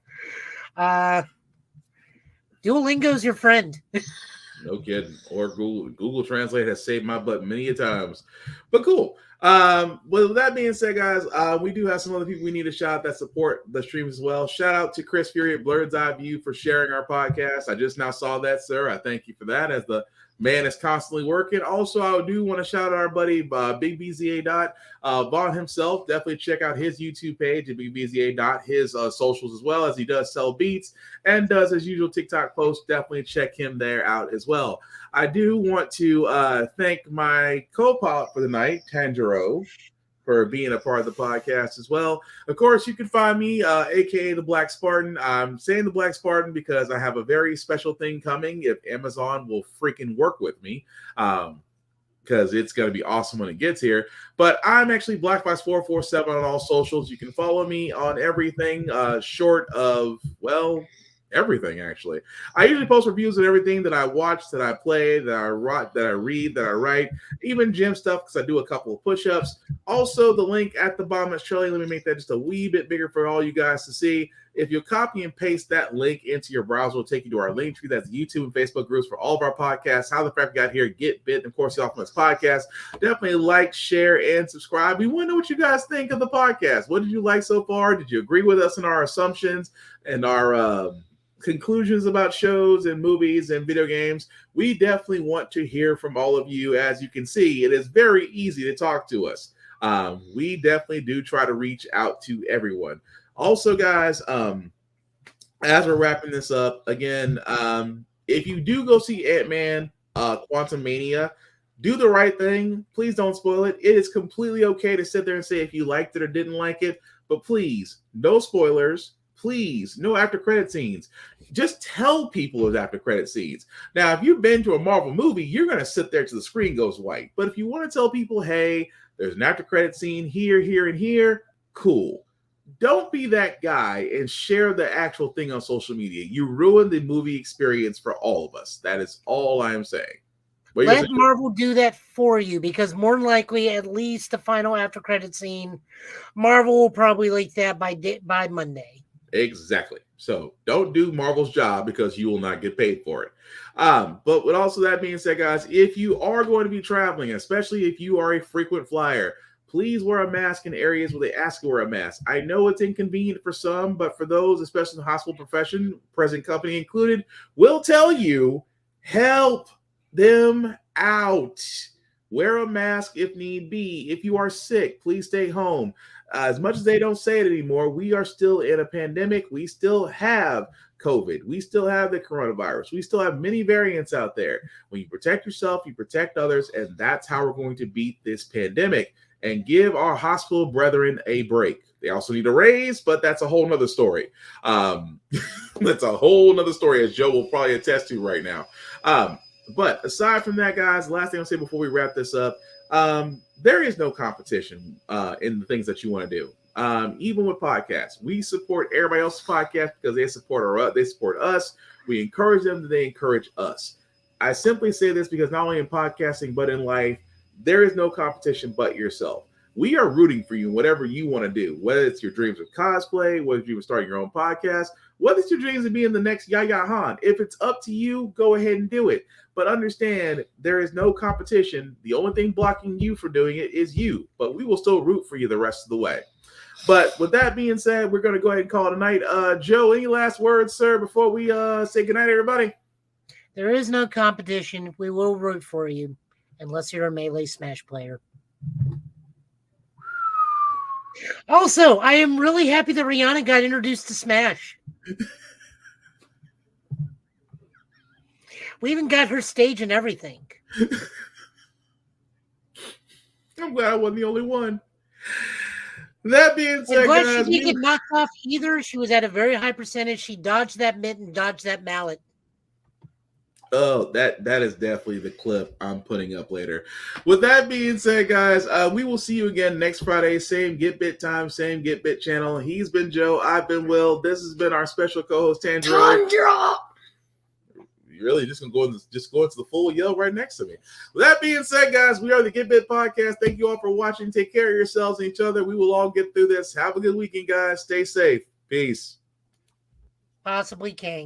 B: Duolingo's your friend.
A: No kidding. Or Google Translate has saved my butt many a times. But cool. With that being said, guys, we do have some other people we need to shout out that support the stream as well. Shout out to Chris Fury at Blurred's Eye View for sharing our podcast. I just now saw that, sir. I thank you for that, as the man is constantly working. Also, I do want to shout out our buddy Big BZA Vaughn himself. Definitely check out his YouTube page at Big BZA his socials as well, as he does sell beats and does his usual TikTok posts. Definitely check him there out as well. I do want to thank my co-pilot for the night, Tanjiro, for being a part of the podcast as well. Of course, you can find me, aka the Black Spartan. I'm saying the Black Spartan because I have a very special thing coming if Amazon will freaking work with me, because it's going to be awesome when it gets here. But I'm actually BlackVice447 on all socials. You can follow me on everything short of, well, everything, actually. I usually post reviews of everything that I watch, that I play, that I write, that I read, that I write, even gym stuff, because I do a couple of push-ups. Also, the link at the bottom is trailing. Let me make that just a wee bit bigger for all you guys to see. If you copy and paste that link into your browser, it'll take you to our link tree. That's YouTube and Facebook groups for all of our podcasts. How the Fact Got Here, Get Bit, and of course, the Ultimate Podcast. Definitely like, share, and subscribe. We want to know what you guys think of the podcast. What did you like so far? Did you agree with us in our assumptions and our conclusions about shows and movies and video games? We definitely want to hear from all of you. As you can see, it is very easy to talk to us. We definitely do try to reach out to everyone. Also, guys, as we're wrapping this up, again, if you do go see Ant-Man Quantumania, do the right thing. Please don't spoil it. It is completely okay to sit there and say if you liked it or didn't like it, but please, no spoilers. Please, no after credit scenes. Just tell people it's after credit scenes. Now, if you've been to a Marvel movie, you're going to sit there till the screen goes white. But if you want to tell people, hey, there's an after credit scene here, here, and here, cool. Don't be that guy and share the actual thing on social media. You ruin the movie experience for all of us. That is all I'm saying.
B: Let Marvel do that for you, because more than likely, at least the final after credit scene, Marvel will probably leak that by Monday.
A: Exactly. So don't do Marvel's job, because you will not get paid for it. But with also that being said, guys, if you are going to be traveling, especially if you are a frequent flyer, please wear a mask in areas where they ask you to wear a mask. I know it's inconvenient for some, but for those, especially in the hospital profession, present company included, will tell you, help them out. Wear a mask if need be. If you are sick, please stay home. As much as they don't say it anymore, we are still in a pandemic. We still have COVID. We still have the coronavirus. We still have many variants out there. When you protect yourself, you protect others, and that's how we're going to beat this pandemic and give our hospital brethren a break. They also need a raise, but that's a whole nother story. That's a whole nother story, as Joe will probably attest to right now. But aside from that, guys, last thing I'll say before we wrap this up, there is no competition in the things that you want to do. Even with podcasts, we support everybody else's podcast because they support us. We encourage them, they encourage us. I simply say this because not only in podcasting, but in life, there is no competition but yourself. We are rooting for you in whatever you want to do, whether it's your dreams of cosplay, whether you start your own podcast, whether it's your dreams of being the next Yaya Han. If it's up to you, go ahead and do it. But understand, there is no competition. The only thing blocking you from doing it is you. But we will still root for you the rest of the way. But with that being said, we're going to go ahead and call it a night. Joe, any last words, sir, before we say goodnight, everybody?
B: There is no competition. We will root for you, unless you're a Melee Smash player. Also, I am really happy that Rihanna got introduced to Smash. We even got her stage and everything.
A: I'm glad I wasn't the only one. That being said,
B: I'm glad
A: guys,
B: she didn't get knocked off either. She was at a very high percentage. She dodged that mitt and dodged that mallet.
A: Oh, that is definitely the clip I'm putting up later. With that being said, guys, we will see you again next Friday. Same Get Bit time, same Get Bit channel. He's been Joe. I've been Will. This has been our special co-host, Tandra. You're really just gonna go into the full yell right next to me. With that being said, guys, we are the Get Bit Podcast. Thank you all for watching. Take care of yourselves and each other. We will all get through this. Have a good weekend, guys. Stay safe. Peace.
B: Possibly King.